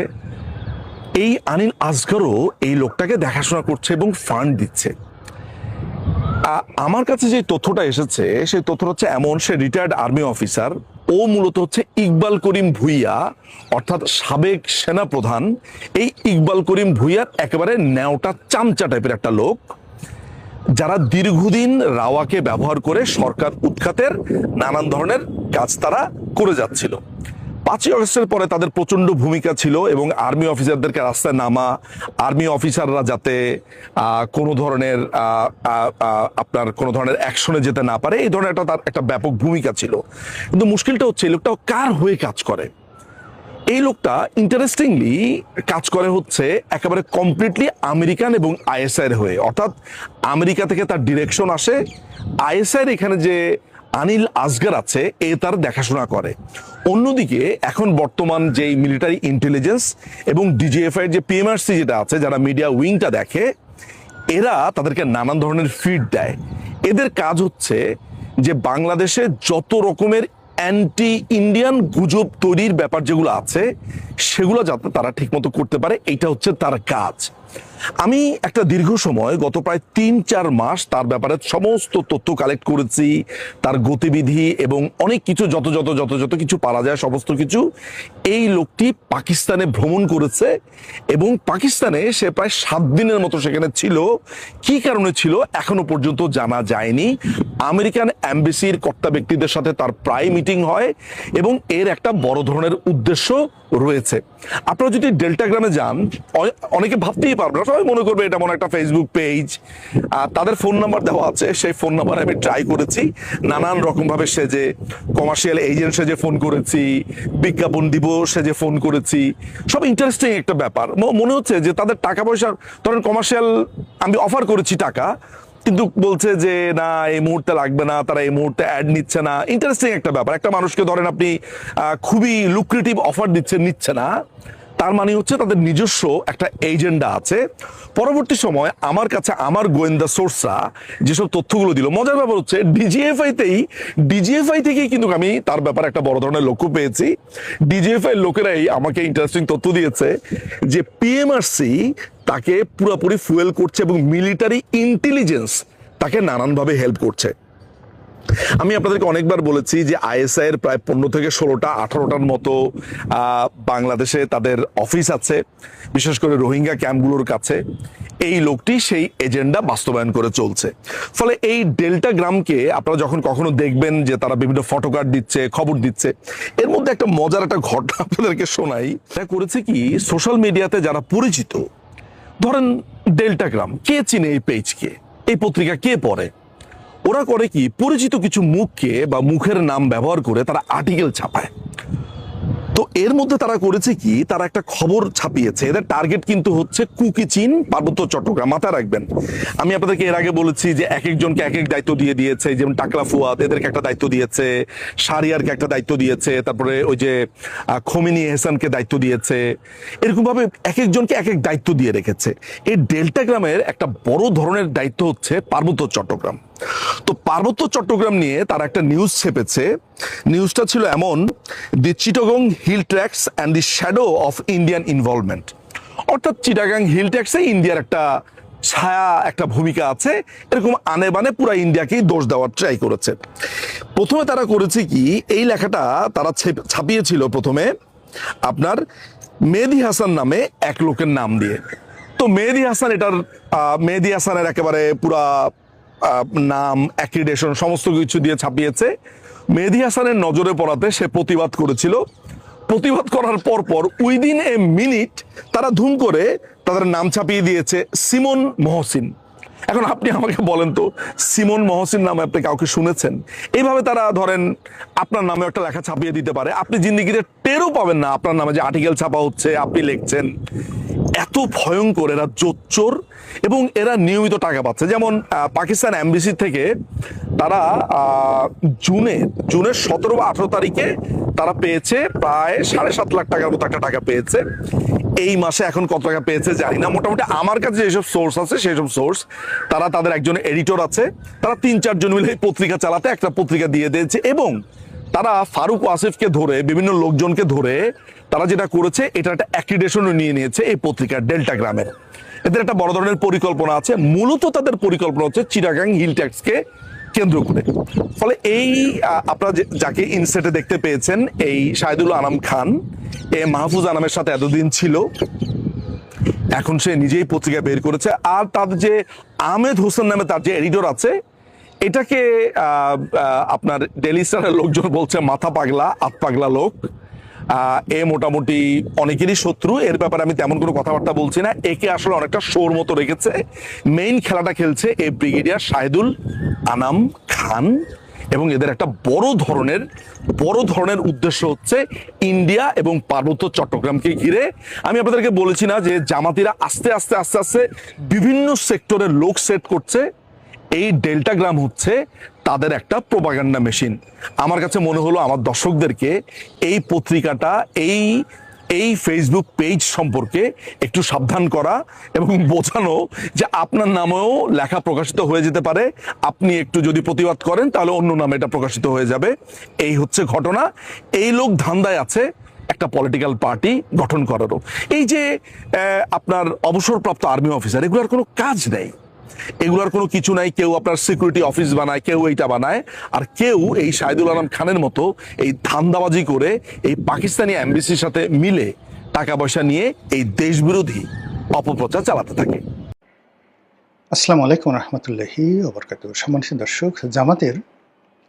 এই আনিল আসগারও এই লোকটাকে দেখাশোনা করছে এবং ফান্ড দিচ্ছে। আমার কাছে যে তথ্যটা এসেছে সেই তথ্যটা হচ্ছে এমন, সে রিটায়ার্ড আর্মি অফিসার, ও মূলত হচ্ছে ইকবাল করিম ভুইয়া অর্থাৎ সাবেক সেনা প্রধান। এই ইকবাল করিম ভুইয়ার একেবারে ন্যাওটা চামচা টাইপের একটা লোক, যারা দীর্ঘদিন রাওয়াকে ব্যবহার করে সরকার উৎখাতের নানান ধরনের কাজ তারা করে যাচ্ছিল। 5ই আগস্টের পরে তাদের প্রচন্ড ভূমিকা ছিল এবং আর্মি অফিসারদেরকে রাস্তায় নামা, আর্মি অফিসাররা যাতে কোনো ধরনের অ্যাকশনে যেতে না পারে, এই ধরনের তার একটা ব্যাপক ভূমিকা ছিল। কিন্তু মুশকিলটা হচ্ছে এই লোকটা কার হয়ে কাজ করে? এই লোকটা ইন্টারেস্টিংলি কাজ করে হচ্ছে একেবারে কমপ্লিটলি আমেরিকান এবং আইএসআই এর হয়ে, অর্থাৎ আমেরিকা থেকে তার ডিরেকশন আসে, আইএসআই এর এখানে যে আনিল আসগার আছে এ তার দেখাশোনা করে। অন্যদিকে এখন বর্তমান যে মিলিটারি ইন্টেলিজেন্স এবং ডিজিএফআই যে পিএমআরসি যেটা আছে, যারা মিডিয়া উইংটা দেখে, এরা তাদেরকে নানান ধরনের ফিড দেয়। এদের কাজ হচ্ছে যে বাংলাদেশে যত রকমের অ্যান্টি ইন্ডিয়ান গুজব তৈরির ব্যাপার যেগুলো আছে সেগুলো যাতে তারা ঠিকমতো করতে পারে, এইটা হচ্ছে তার কাজ। আমি একটা দীর্ঘ সময় গত প্রায় 3-4 মাস তার ব্যাপারে সমস্ত তথ্য কালেক্ট করেছি, তার গতিবিধি এবং অনেক কিছু যত কিছু পারা যায় সমস্ত কিছু। এই লোকটি পাকিস্তানে ভ্রমণ করেছে এবং পাকিস্তানে সে প্রায় 7 দিনের মতো সেখানে ছিল। কি কারণে ছিল এখনো পর্যন্ত জানা যায়নি। আমেরিকান এমবেসির কর্তা ব্যক্তিদের সাথে তার প্রায় মিটিং হয় এবং এর একটা বড় ধরনের উদ্দেশ্য রয়েছে। আপনারা যদি ডেল্টাগ্রামে যান, অনেকে ভাবতেই পারবে না, সবাই মনে করবে এটা মনে একটা ফেসবুক পেজ। তাদের ফোন নাম্বার দেওয়া আছে, সেই ফোন নাম্বারে আমি ট্রাই করেছি নানান রকম ভাবে সেজে, কমার্শিয়াল এজেন্ট সেজে ফোন করেছি, বিজ্ঞাপন দিব সেজে ফোন করেছি। সব ইন্টারেস্টিং একটা ব্যাপার। মনে হচ্ছে যে তাদের টাকা পয়সা, ধরেন কমার্শিয়াল আমি অফার করেছি টাকা, কিন্তু বলছে যে না এই মুহূর্তে লাগবে না, তারা এই মুহূর্তে অ্যাড নিচ্ছে না। ইন্টারেস্টিং একটা ব্যাপার। একটা মানুষকে ধরেন আপনি খুবই লুক্রেটিভ অফার দিচ্ছেন, নিচ্ছে না, তার মানে হচ্ছে তাদের নিজস্ব একটা এজেন্ডা আছে। পরবর্তী সময় আমার কাছে আমার গোয়েন্দা সোর্সরা যেসব তথ্যগুলো দিল, মজার ব্যাপার হচ্ছে ডিজিএফআই থেকেই কিন্তু আমি তার ব্যাপারে একটা বড় ধরনের লক্ষ্য পেয়েছি। ডিজিএফআই লোকেরাই আমাকে ইন্টারেস্টিং তথ্য দিয়েছে যে পিএমআরসি তাকে পুরোপুরি ফুয়েল করছে এবং মিলিটারি ইন্টেলিজেন্স তাকে নানানভাবে হেল্প করছে। আমি আপনাদেরকে অনেকবার বলেছি যে আইএসআই এর প্রায় 15 থেকে 16টা 18টার মতো বাংলাদেশে তাদের অফিস আছে, বিশেষ করে রোহিঙ্গা ক্যাম্পগুলোর কাছে। এই লোকটি সেই এজেন্ডা বাস্তবায়ন করে চলছে। ফলে এই ডেল্টাগ্রামকে আপনারা যখন কখনো দেখবেন যে তারা বিভিন্ন ফটোকার্ড দিচ্ছে, খবর দিচ্ছে, এর মধ্যে একটা মজার একটা ঘটনা আপনাদেরকে শোনাই। এটা করেছে কি, সোশ্যাল মিডিয়াতে যারা পরিচিত, ধরেন ডেল্টাগ্রাম, কে চিনে এই পেজকে, এই পত্রিকা কে পড়ে, ওরা করে কি, পরিচিত কিছু মুখকে বা মুখের নাম ব্যবহার করে তারা আর্টিকেল ছাপায়। তো এর মধ্যে তারা করেছে কি, তারা একটা খবর ছাপিয়েছে। এদের টার্গেট কিন্তু হচ্ছে কুকি চীন, পার্বত্য চট্টগ্রাম। মাথায় রাখবেন, আমি আপনাদেরকে এর আগে বলেছি যে এক একজনকে এক এক দায়িত্ব দিয়ে দিয়েছে। যেমন টাকলা ফুয়াদ, এদেরকে একটা দায়িত্ব দিয়েছে, শাহরিয়ারকে একটা দায়িত্ব দিয়েছে, তারপরে ওই যে খোমেনি এহসানকে দায়িত্ব দিয়েছে। এরকম ভাবে এক একজনকে এক এক দায়িত্ব দিয়ে রেখেছে। এই ডেল্টাগ্রামের একটা বড় ধরনের দায়িত্ব হচ্ছে পার্বত্য চট্টগ্রাম। তো পার্বত্য চট্টগ্রাম নিয়ে তারা একটা নিউজ ছেপেছে। নিউজটা ছিল এমন, the Chittagong hill tracts and the shadow of Indian involvement, অর্থাৎ চিটাগাং হিল ট্র্যাক্সে ইন্ডিয়ার একটা ছায়া, একটা ভূমিকা আছে, এরকম আনে বানে পুরা ইন্ডিয়াকেই দোষ দেওয়ার ট্রাই করেছে। প্রথমে তারা করেছে কি, এই লেখাটা তারা ছাপিয়েছিল প্রথমে আপনার মেহেদী হাসান নামে এক লোকের নাম দিয়ে। তো মেহেদী হাসানের একেবারে পুরা নাম, অ্যাক্রিডেশন সমস্ত কিছু দিয়ে ছাপিয়েছে। মেহেদী হাসানের নজরে পড়াতে সে প্রতিবাদ করেছিল। প্রতিবাদ করার পর উইদিন এ মিনিট তারা ধুম করে তাদের নাম ছাপিয়ে দিয়েছে সিমন মহসিন। এখন আপনি আমাকে বলেন তো, সিমন মহসিন নামে আপনি কাউকে শুনেছেন? এইভাবে তারা ধরেন আপনার নামে একটা লেখা ছাপিয়ে দিতে পারে, আপনি জিন্দিগিতে টেরও পাবেন না আপনার নামে যে আর্টিকেল ছাপা হচ্ছে, আপনি লিখছেন। এত ভয়ঙ্কর এরা, জোচ্চোর, এবং এরা নিয়মিত টাকা পাচ্ছে। যেমন পাকিস্তান এমবিসি থেকে তারা জুনের 17 বা 18 তারিখে তারা পেয়েছে প্রায় 7.5 লাখ টাকার মতো একটা টাকা পেয়েছে। এই মাসে এখন কত টাকা পেয়েছে জানি না। মোটামুটি আমার কাছে যেসব সোর্স আছে সেসব সোর্স, তারা তাদের একজন এডিটর আছে, তারা 3-4 জন মিলে পত্রিকা চালাতে একটা পত্রিকা দিয়ে দিয়েছে, এবং তারা ফারুক ওয়াসিফকে ধরে, বিভিন্ন লোকজনকে ধরে তারা যেটা করেছে, এটা একটা অ্যাক্রিডেশনও নিয়ে নিয়েছে এই পত্রিকার, ডেল্টা গ্রামের। এদের একটা বড় ধরনের পরিকল্পনা আছে। মূলত তাদের পরিকল্পনা হচ্ছে চিটাগাং হিল ট্যাক্সকে কেন্দ্র করে। ফলে এই আপনারা যাকে ইনসেটে দেখতে পেয়েছেন, এই শাহিদুল আনাম খান, এ মাহফুজ আনামের সাথে এতদিন ছিল, এখন সে নিজেই পত্রিকা বের করেছে। আর তার যে আহমেদ হোসেন নামে তার যে এডিটর আছে, এটাকে আপনার ডেইলি স্টারের লোকজন বলছে মাথা পাগলা, আত পাগলা লোক। এ মোটামুটি অনেকেরই শত্রু, এর ব্যাপারে আমি তেমন কোনো কথাবার্তা বলছি না। একে আসলে অনেকটা শোর মতো রেখেছে। মেইন খেলাটা খেলছে এই ব্রিগেডিয়ার শাহিদুল আনাম খান, এবং এদের একটা বড় ধরনের উদ্দেশ্য হচ্ছে ইন্ডিয়া এবং পার্বত্য চট্টগ্রামকে ঘিরে। আমি আপনাদেরকে বলেছি না যে জামাতিরা আস্তে আস্তে বিভিন্ন সেক্টরের লোক সেট করছে। এই ডেল্টা গ্রাম হচ্ছে তাদের একটা প্রোপাগান্ডা মেশিন। আমার কাছে মনে হলো আমার দর্শকদেরকে এই পত্রিকাটা, এই ফেসবুক পেজ সম্পর্কে একটু সাবধান করা এবং বোঝানো যে আপনার নামেও লেখা প্রকাশিত হয়ে যেতে পারে। আপনি একটু যদি প্রতিবাদ করেন তাহলে অন্য নামে এটা প্রকাশিত হয়ে যাবে। এই হচ্ছে ঘটনা। এই লোক ধান্দায় আছে একটা পলিটিক্যাল পার্টি গঠন করারও। এই যে আপনার অবসরপ্রাপ্ত আর্মি অফিসার, এগুলোর কোনো কাজ নেই, এগুলোর কোনো কিছু নাই। কেউ আপনার সিকিউরিটি অফিস বানায়, কেউ এইটা বানায়, আর কেউ এই শাহিদুল আলম খানের মতো এই ধান্দাবাজি করে এই পাকিস্তানি এমবিসির সাথে মিলে টাকা পয়সা নিয়ে এই দেশবিরোধী অপপ্রচার চালাতে থাকে। আসসালামু আলাইকুম রহমতুল্লাহি ওয়া বারাকাতুহু। সম্মানিত দর্শক, জামাতের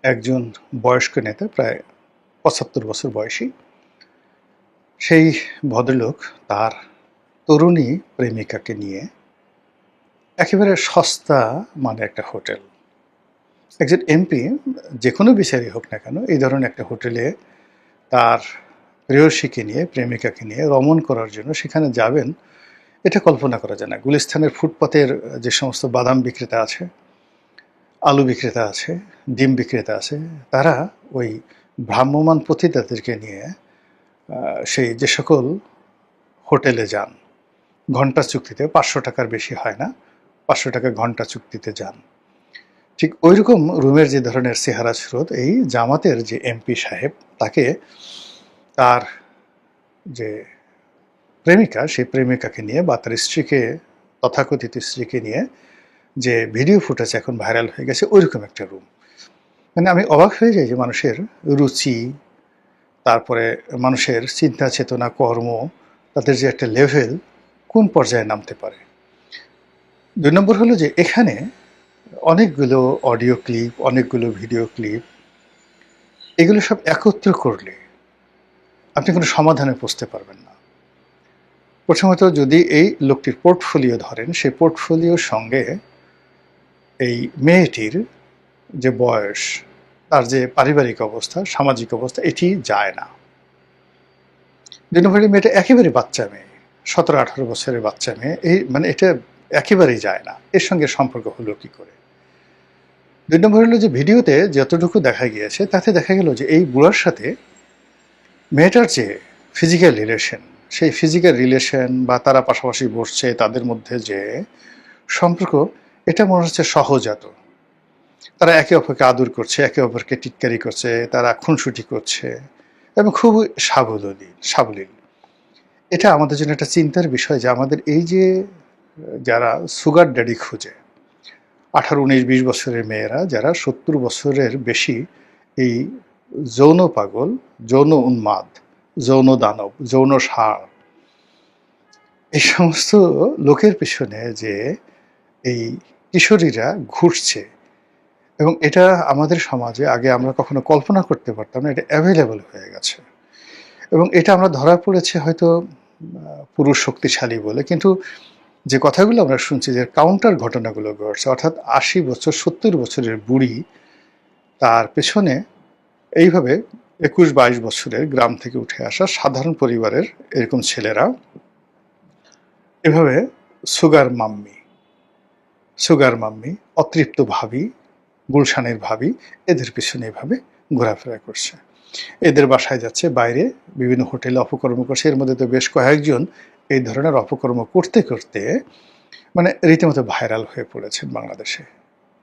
একজন বয়স্ক নেতা, প্রায় 75 বছর বয়সী, সেই ভদ্রলোক তার তরুণী প্রেমিকাকে নিয়ে একেবারে সস্তা মানে একটা হোটেল, একজন এমপি যে কোনো বিচারই হোক না কেন, এই ধরনের একটা হোটেলে তার প্রেয়সীকে নিয়ে, প্রেমিকাকে নিয়ে রমণ করার জন্য সেখানে যাবেন, এটা কল্পনা করা যায় না। গুলিস্তানের ফুটপাতের যে সমস্ত বাদাম বিক্রেতা আছে, আলু বিক্রেতা আছে, ডিম বিক্রেতা আছে, তারা ওই ভ্রাম্যমান পতিতাদেরকে নিয়ে সেই যে সকল হোটেলে যান, ঘন্টা চুক্তিতে 500 টাকার বেশি হয় না, 500 টাকা ঘন্টা চুক্তিতে যান। ঠিক ওইরকম রুমের যে ধরনের চেহারা স্রোত, এই জামাতের যে এমপি সাহেব, তাকে তার যে প্রেমিকা, সেই প্রেমিকাকে নিয়ে বা তার স্ত্রীকে, তথাকথিত স্ত্রীকে নিয়ে যে ভিডিও ফুটেজ এখন ভাইরাল হয়ে গেছে, ওইরকম একটা রুম। মানে আমি অবাক হয়ে যাই যে মানুষের রুচি, তারপরে মানুষের চিন্তা চেতনা, কর্ম, তাদের যে একটা লেভেল কোন পর্যায়ে নামতে পারে। 2 নম্বর হলো যে এখানে অনেকগুলো অডিও ক্লিপ, অনেকগুলো ভিডিও ক্লিপ, এগুলো সব একত্র করলে আপনি কোনো সমাধানে পৌঁছতে পারবেন না। প্রথমত, যদি এই লোকটির পোর্টফোলিও ধরেন, সেই পোর্টফোলিওর সঙ্গে এই মেয়েটির যে বয়স, তার যে পারিবারিক অবস্থা, সামাজিক অবস্থা, এটি যায় না। 2 নম্বরে মেয়েটা একেবারে বাচ্চা মেয়ে, 17-18 বছরের বাচ্চা মেয়ে, এই মানে এটা একেবারেই যায় না। এর সঙ্গে সম্পর্ক হলো কি করে? 2 নম্বর হলো যে ভিডিওতে যতটুকু দেখা গিয়েছে তাতে দেখা গেল যে এই বুড়ার সাথে মেয়েটার যে ফিজিক্যাল রিলেশন, সেই ফিজিক্যাল রিলেশন বা তারা পাশাপাশি বসছে, তাদের মধ্যে যে সম্পর্ক, এটা মনে হচ্ছে সহজাত। তারা একে অপরকে আদর করছে, একে অপরকে টিটকারি করছে, তারা খুনসুটি করছে এবং খুব সাবলীল। এটা আমাদের জন্য একটা চিন্তার বিষয় যে আমাদের এই যে যারা সুগার ড্যাডি খুঁজে, 18, 19, 20 বছরের মেয়েরা যারা 70 বছরের বেশি, এই যৌন পাগল, যৌন উন্মাদ, যৌন দানব, যৌন ষাঁড়, এই সমস্ত লোকের পিছনে যে এই কিশোরীরা ঘুরছে, এবং এটা আমাদের সমাজে আগে আমরা কখনো কল্পনা করতে পারতাম না, এটা অ্যাভেলেবল হয়ে গেছে। এবং এটা আমরা ধরা পড়েছে হয়তো পুরুষ শক্তিশালী বলে, কিন্তু যে কথাগুলো আমরা শুনছি যে কাউন্টার ঘটনাগুলো ঘটছে, অর্থাৎ 80 বছর 70 বছরের বুড়ি, তার পেছনে এইভাবে 21-22 বছরের গ্রাম থেকে উঠে আসা সাধারণ পরিবারের এরকম ছেলেরা এভাবে সুগার মাম্মি, অতৃপ্ত ভাবি, গুলশানের ভাবি, এদের পিছনে এভাবে ঘোরাফেরা করছে। এদের বাসায় যাচ্ছে, বাইরে বিভিন্ন হোটেলে অপকর্ম করছে। এর মধ্যে তো বেশ কয়েকজন এই ধরনের অপকর্ম করতে করতে মানে রীতিমতো ভাইরাল হয়ে পড়েছেন বাংলাদেশে,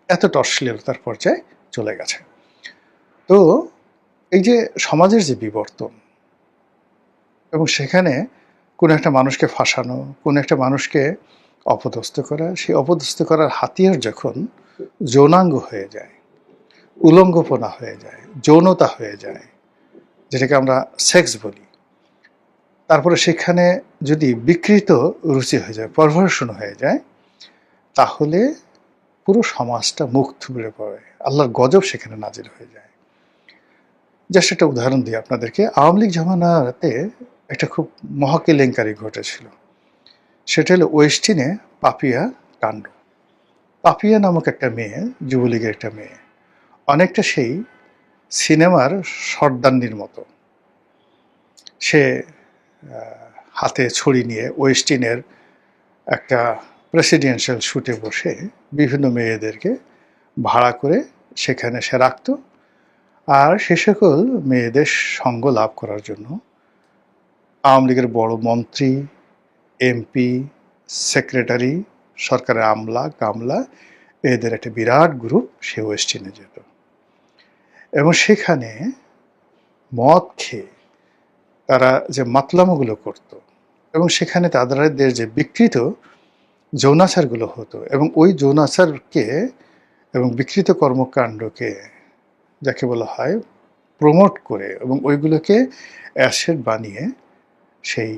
এতটা অশ্লীলতার পর্যায়ে চলে গেছে। তো এই যে সমাজের যে বিবর্তন, এবং সেখানে কোনো একটা মানুষকে ফাঁসানো, কোনো একটা মানুষকে অপদস্থ করা, সেই অপদস্থ করার হাতিয়ার যখন যৌনাঙ্গ হয়ে যায়, উলঙ্গপনা হয়ে যায়, যৌনতা হয়ে যায়, যেটাকে আমরা সেক্স বলি, তারপরে সেখানে যদি বিকৃত রুচি হয়ে যায়, পারভার্সন হয়ে যায়, তাহলে পুরো সমাজটা মুখ থুবড়ে পড়ে, আল্লাহর গজব সেখানে নাজির হয়ে যায়। জাস্ট একটা উদাহরণ দিই আপনাদেরকে। আওয়ামী লীগ জামানাতে একটা খুব মহাকেলেঙ্কারি ঘটেছিল। সেটা হলো ওয়েস্টিনে পাপিয়া কাণ্ড। পাপিয়া নামক একটা মেয়ে, যুবলীগের একটা মেয়ে, অনেকটা সেই সিনেমার সর্দান্নির মতো। সে হাতে ছড়ি নিয়ে ওয়েস্টিনের একটা প্রেসিডেন্সিয়াল শুটে বসে বিভিন্ন মেয়েদেরকে ভাড়া করে সেখানে সে রাখত। আর সে সকল মেয়েদের সঙ্গ লাভ করার জন্য আওয়ামী লীগের বড় মন্ত্রী, এমপি, সেক্রেটারি, সরকারের আমলা কামলা, এদের একটা বিরাট গ্রুপ সে ওয়েস্টিনে যেত, এবং সেখানে মদ খেয়ে তারা যে মাতলামোগুলো করত, এবং সেখানে তাদের যে বিকৃত যৌনাচারগুলো হতো, এবং ওই যৌনাচারকে এবং বিকৃত কর্মকাণ্ডকে, যাকে বলা হয়, প্রমোট করে এবং ওইগুলোকে অ্যাসেট বানিয়ে সেই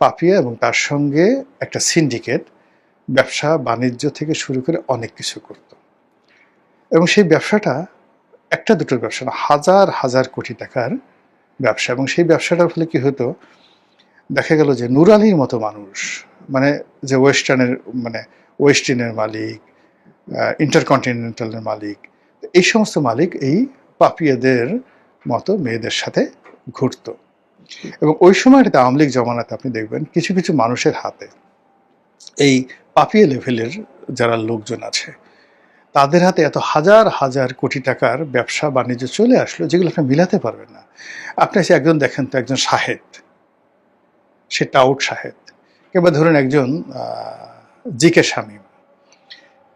পাপিয়া এবং তার সঙ্গে একটা সিন্ডিকেট ব্যবসা বাণিজ্য থেকে শুরু করে অনেক কিছু করত। এবং সেই ব্যবসাটা একটা দুটোর ব্যবসা না, হাজার হাজার কোটি টাকার ব্যবসা। এবং সেই ব্যবসাটার ফলে কি হতো, দেখা গেল যে নূর আলীর মতো মানুষ, মানে যে ওয়েস্টিনের মালিক, ইন্টারকন্টিনেন্টালের মালিক, এই সমস্ত মালিক এই পাপিয়াদের মতো মেয়েদের সাথে ঘুরত। এবং ওই সময়টাতে আওয়ামী লীগ জমানাতে আপনি দেখবেন কিছু কিছু মানুষের হাতে, এই পাপিয়া লেভেলের যারা লোকজন আছে, তাদের হাতে এত হাজার হাজার কোটি টাকার ব্যবসা বাণিজ্য চলে আসলো, যেগুলো আপনি মিলাতে পারবেন না। আপনি এসে একজন দেখেন তো, একজন শাহেদ, সে টাউট শাহেদ, কিংবা ধরুন একজন জিকে শামীম,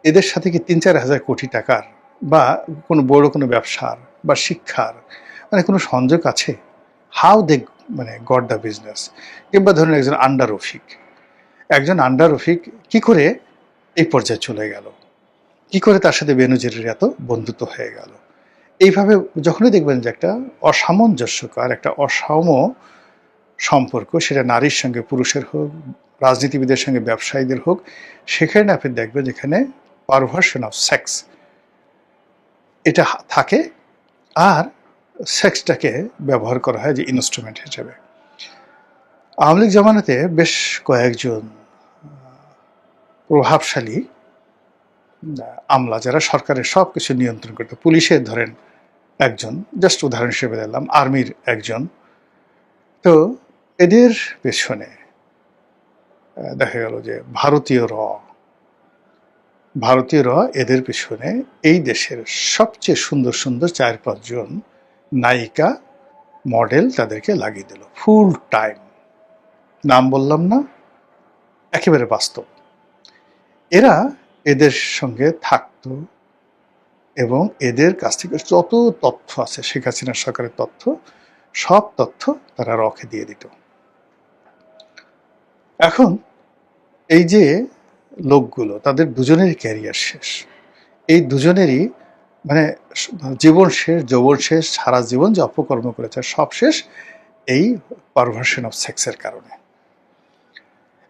এদের সাথে কি 3-4 হাজার কোটি টাকার বা কোনো বড় কোনো ব্যবসার বা শিক্ষার মানে কোনো সংযোগ আছে? How they got the business? কিংবা ধরুন একজন আন্ডার রফিক কি করে এই পর্যায়ে চলে গেল, কি করে তার সাথে বেনজিরের এত বন্ধুত্ব হয়ে গেল? এইভাবে যখনই দেখবেন যে একটা অসামঞ্জস্যকর, একটা অসাম সম্পর্ক, সেটা নারীর সঙ্গে পুরুষের হোক, রাজনীতিবিদের সঙ্গে ব্যবসায়ীদের হোক, সেখানে আপনি দেখবেন যেখানে পারভার্সন অফ সেক্স এটা থাকে, আর সেক্সটাকে ব্যবহার করা হয় যে ইনস্ট্রুমেন্ট হিসেবে। আওয়ামী লীগ জামানাতে বেশ কয়েকজন প্রভাবশালী আমলা, যারা সরকারের সব কিছু নিয়ন্ত্রণ করতো, পুলিশের ধরেন একজন, জাস্ট উদাহরণ হিসেবে দিলাম, আর্মির একজন, তো এদের পেছনে দেখা গেল যে ভারতীয় র এদের পেছনে এই দেশের সবচেয়ে সুন্দর সুন্দর 4-5 জন নায়িকা মডেল তাদেরকে লাগিয়ে দিল ফুল টাইম। নাম বললাম না, একেবারে বাস্তব। এরা এদের সঙ্গে থাকতো এবং এদের কাছ থেকে যত তথ্য আছে, শেখ হাসিনা সরকারের তথ্য, সব তথ্য তারা রকে দিয়ে দিত। এখন এই যে লোকগুলো, তাদের দুজনেরই ক্যারিয়ার শেষ, এই দুজনেরই জীবন শেষ, যৌবন শেষ, সারা জীবন যে অপকর্ম করেছে সব শেষ এই পারভার্সন অফ সেক্সের কারণে।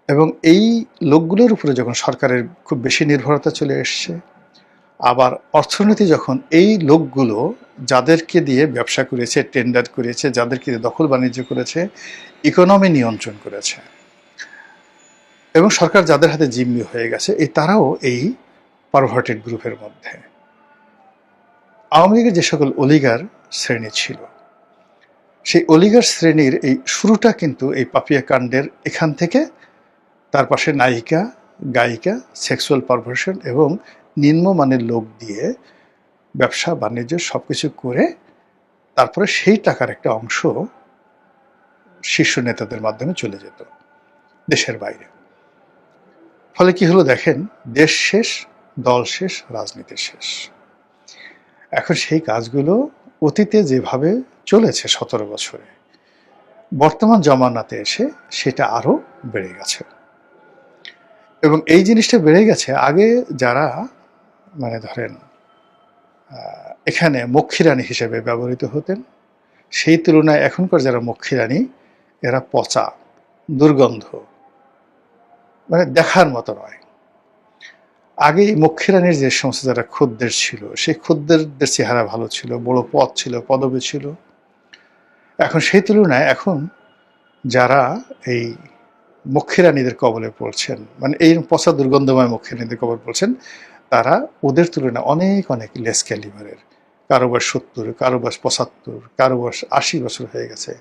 এবং এই লোকগুলোর উপরে যখন সরকারের খুব বেশি নির্ভরতা চলে এসছে, আবার অর্থনীতি যখন এই লোকগুলো যাদেরকে দিয়ে ব্যবসা করেছে, টেন্ডার করেছে, যাদেরকে দিয়ে দখল বাণিজ্য করেছে, ইকোনমি নিয়ন্ত্রণ করেছে, এবং সরকার যাদের হাতে জিম্মি হয়ে গেছে, তারাও এই পারভার্টেড গ্রুপের মধ্যে। আওয়ামী লীগের যে সকল অলিগার শ্রেণী ছিল, সেই অলিগার শ্রেণীর এই শুরুটা কিন্তু এই পাপিয়া কাণ্ডের এখান থেকে, তার পাশে নায়িকা, গায়িকা, সেক্সুয়াল পারভার্সন এবং নিম্নমানের লোক দিয়ে ব্যবসা বাণিজ্য সবকিছু করে তারপরে সেই টাকার একটা অংশ শীর্ষ নেতাদের মাধ্যমে চলে যেত দেশের বাইরে। ফলে কি হলো দেখেন, দেশ শেষ, দল শেষ, রাজনীতি শেষ। এখন সেই কাজগুলো অতীতে যেভাবে চলেছে 17 বছরে, বর্তমান জমানাতে এসে সেটা আরো বেড়ে গেছে। এবং এই জিনিসটা বেড়ে গেছে, আগে যারা মানে ধরেন এখানে মক্ষীরানী হিসেবে ব্যবহৃত হতেন, সেই তুলনায় এখনকার যারা মক্ষীরানী, এরা পচা, দুর্গন্ধ, মানে দেখার মতো নয়। আগে মক্ষীরানীর যে সমস্ত যারা খদ্দের ছিল, সেই খদ্দেরদের চেহারা ভালো ছিল, বড় পদ ছিল, পদবি ছিল। এখন সেই তুলনায় এখন যারা এই মক্ষীরানীদের কবলে পড়ছেন, মানে এই পচা দুর্গন্ধময় মক্ষীরানীদের কবলে পড়ছেন, তারা ওদের তুলনায় অনেক অনেক লেস ক্যালিবারের। কারো বয়স 70, কারো বয়স 75, কারো বয়স 80 বছর হয়ে গেছে,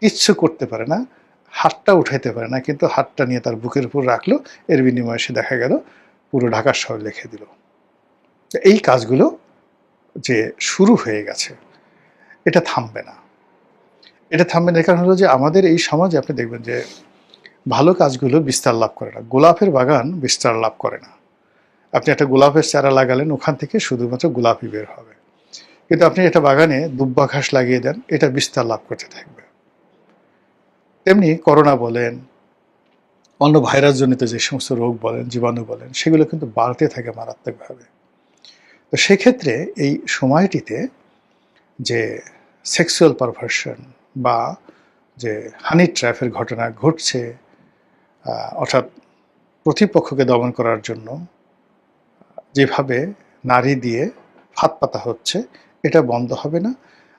কিচ্ছু করতে পারে না, হাতটা উঠাইতে পারে না, কিন্তু হাতটা নিয়ে তার বুকের উপর রাখলো, এর বিনিময়ে সে দেখা গেল পুরো ঢাকার শহর লিখে দিল। এই কাজগুলো যে শুরু হয়ে গেছে, এটা থামবে না। এটা থামবে না, কারণ হলো যে আমাদের এই সমাজে আপনি দেখবেন যে ভালো কাজগুলো বিস্তার লাভ করে না। গোলাপের বাগান বিস্তার লাভ করে না। আপনি একটা গোলাপের চারা লাগালেন, ওখান থেকে শুধুমাত্র গোলাপই বের হবে। কিন্তু আপনি একটা বাগানে দুব্বা ঘাস লাগিয়ে দেন, এটা বিস্তার লাভ করতে থাকবে। তেমনি করোনা বলেন, অন্য ভাইরাস জনিত যে সমস্ত রোগ বলেন, জীবাণু বলেন, সেগুলো কিন্তু বাড়তে থাকে মারাত্মকভাবে। তো সেক্ষেত্রে এই সময়টিতে যে সেক্সুয়াল পারভার্সন বা যে হানি ট্র্যাপের ঘটনা ঘটছে, অর্থাৎ প্রতিপক্ষকে দমন করার জন্য যেভাবে নারী দিয়ে ফাঁদ পাতা হচ্ছে, এটা বন্ধ হবে না।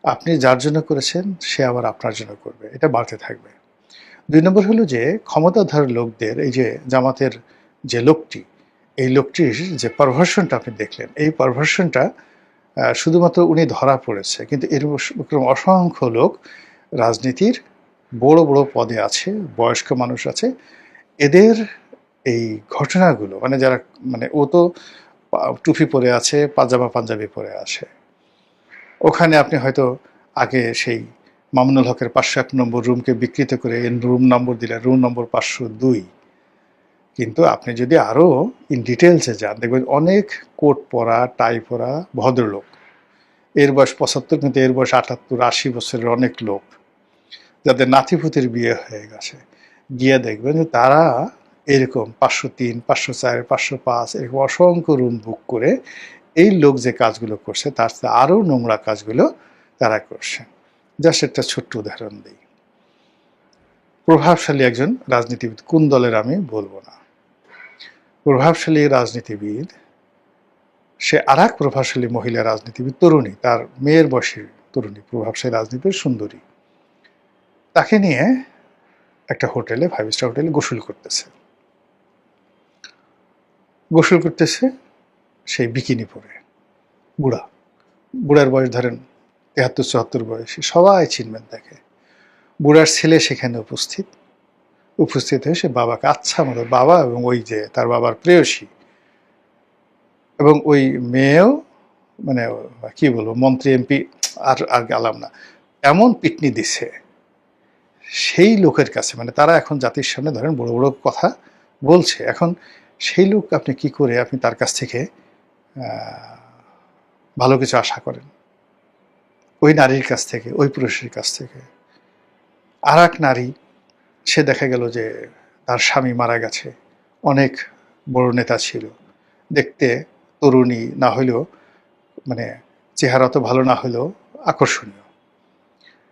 আপনি যার জন্য করেছেন, সে আবার আপনার জন্য করবে, এটা বাড়তে থাকবে। 2 নম্বর হলো যে ক্ষমতাধর লোকদের, এই যে জামাতের যে লোকটি, এই লোকটির যে পারভার্সনটা আপনি দেখলেন, এই পারভার্সনটা শুধুমাত্র উনি ধরা পড়েছে, কিন্তু এরকম অসংখ্য লোক রাজনীতির বড় বড় পদে আছে, বয়স্ক মানুষ আছে। এদের এই ঘটনাগুলো, মানে যারা, মানে ও তো টুপি পরে আছে, পাজামা পাঞ্জাবি পরে আছে, ওখানে আপনি হয়তো আগে সেই মামুনুল হকের 501 নম্বর রুমকে বিকৃত করে রুম নম্বর দিলেন, রুম নম্বর 502। কিন্তু আপনি যদি আরো ইন ডিটেলসে যান, দেখবেন অনেক কোট পরা, টাই পরা ভদ্রলোক, এর বয়স 75, কিন্তু এর বয়স 78, 80 বছরের অনেক লোক, যাদের নাতিপুতির বিয়ে হয়ে গেছে, গিয়ে দেখবেন যে তারা এরকম 503, 504, 505 এরকম অসংখ্য রুম বুক করে এই লোক যে কাজগুলো করছে, তার চেয়ে আরো নোংরা কাজগুলো তারা করছে। জাস্ট একটা ছোট্ট উদাহরণ দিই। প্রভাবশালী একজন রাজনীতিবিদ, কোন দলের আমি বলবো না, প্রভাবশালী রাজনীতিবিদ, সে আর এক প্রভাবশালী মহিলা রাজনীতিবিদ, তরুণী, তার মেয়ের বয়সী তরুণী, প্রভাবশালী রাজনীতিবিদ, সুন্দরী, তাকে নিয়ে একটা হোটেলে, 5 স্টার হোটেলে গোসল করতেছে সেই বিকিনি পরে। বুড়ার বয়স ধরেন 73-74 বয়সী, সবাই চিনবেন তাকে। বুড়ার ছেলে সেখানে উপস্থিত হয়ে সে বাবাকে আচ্ছা মতো, বাবা এবং ওই যে তার বাবার প্রেয়সী এবং ওই মেয়েও, মানে কি বলবো, মন্ত্রী, এমপি, আর গেলাম না, এমন পিটনি দিছে সেই লোকের কাছে। মানে তারা এখন জাতির সামনে ধরেন বড় বড় কথা বলছে, এখন সেই লোক আপনি কি করে আপনি তার কাছ থেকে ভালো কিছু আশা করেন? ওই নারীর কাছ থেকে, ওই পুরুষের কাছ থেকে। আর এক নারী, সে দেখা গেল যে তার স্বামী মারা গেছে, অনেক বড় নেতা ছিল, দেখতে তরুণী না হইলেও, মানে চেহারা তো ভালো না হলেও আকর্ষণীয়।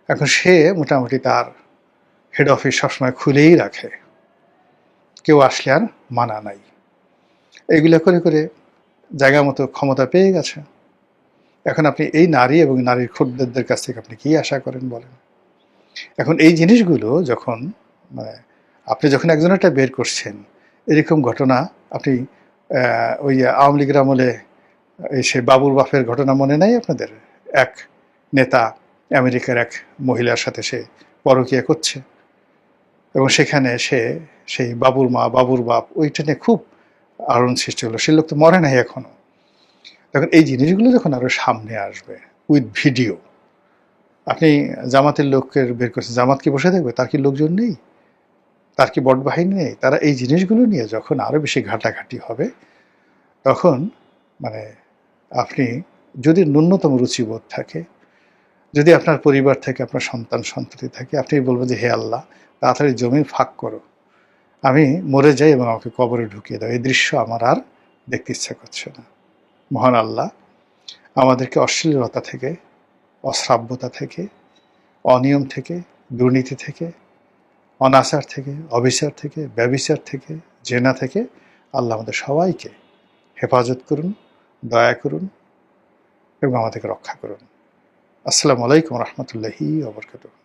এখন সে মোটামুটি তার হেড অফিস সবসময় খুলেই রাখে, কেউ আসলে আর মানা নাই। এগুলো করে করে জায়গা মতো ক্ষমতা পেয়ে গেছে। এখন আপনি এই নারী এবং নারীর খদ্দেরদের কাছ থেকে আপনি কি আশা করেন বলেন? এখন এই জিনিসগুলো যখন মানে আপনি যখন একজনেরটা বের করছেন, এরকম ঘটনা আপনি ওই আওয়ামী লীগের আমলে এই সে বাবুর বাপের ঘটনা মনে নাই আপনাদের? এক নেতা আমেরিকার এক মহিলার সাথে সে পরকীয়া করছে এবং সেখানে সে সেই বাবুর মা বাবুর বাপ ওইটা নিয়ে খুব আলোড়ন সৃষ্টি হলো। সে লোক তো মরে নাই এখনো। তখন এই জিনিসগুলো যখন আরো সামনে আসবে উইথ ভিডিও, আপনি জামাতের লোককে বের করছেন, জামাত কি বসে থাকবে? তার কি লোকজন নেই? তার কি বট বাহিনী নেই? তারা এই জিনিসগুলো নিয়ে যখন আরো বেশি ঘাটাঘাটি হবে, তখন মানে আপনি যদি ন্যূনতম রুচিবোধ থাকে, যদি আপনার পরিবার থেকে আপনার সন্তান সন্ততি থাকে, আপনি বলবেন যে হে আল্লাহ, তাড়াতাড়ি জমিন ফাঁক করো, আমি মরে যাই এবং আমাকে কবরে ঢুকিয়ে দাও। এই দৃশ্য আমার আর দেখতে ইচ্ছা করছে না। মহান আল্লাহ আমাদেরকে অশ্লীলতা থেকে, অশ্রাব্যতা থেকে, অনিয়ম থেকে, দুর্নীতি থেকে, অনাচার থেকে, অবিচার থেকে, ব্যভিচার থেকে, জেনা থেকে আল্লাহ আমাদের সবাইকে হেফাজত করুন, দয়া করুন এবং আমাদেরকে রক্ষা করুন। আসসালামু আলাইকুম রহমতুল্লাহি ওয়া বারাকাতুহু।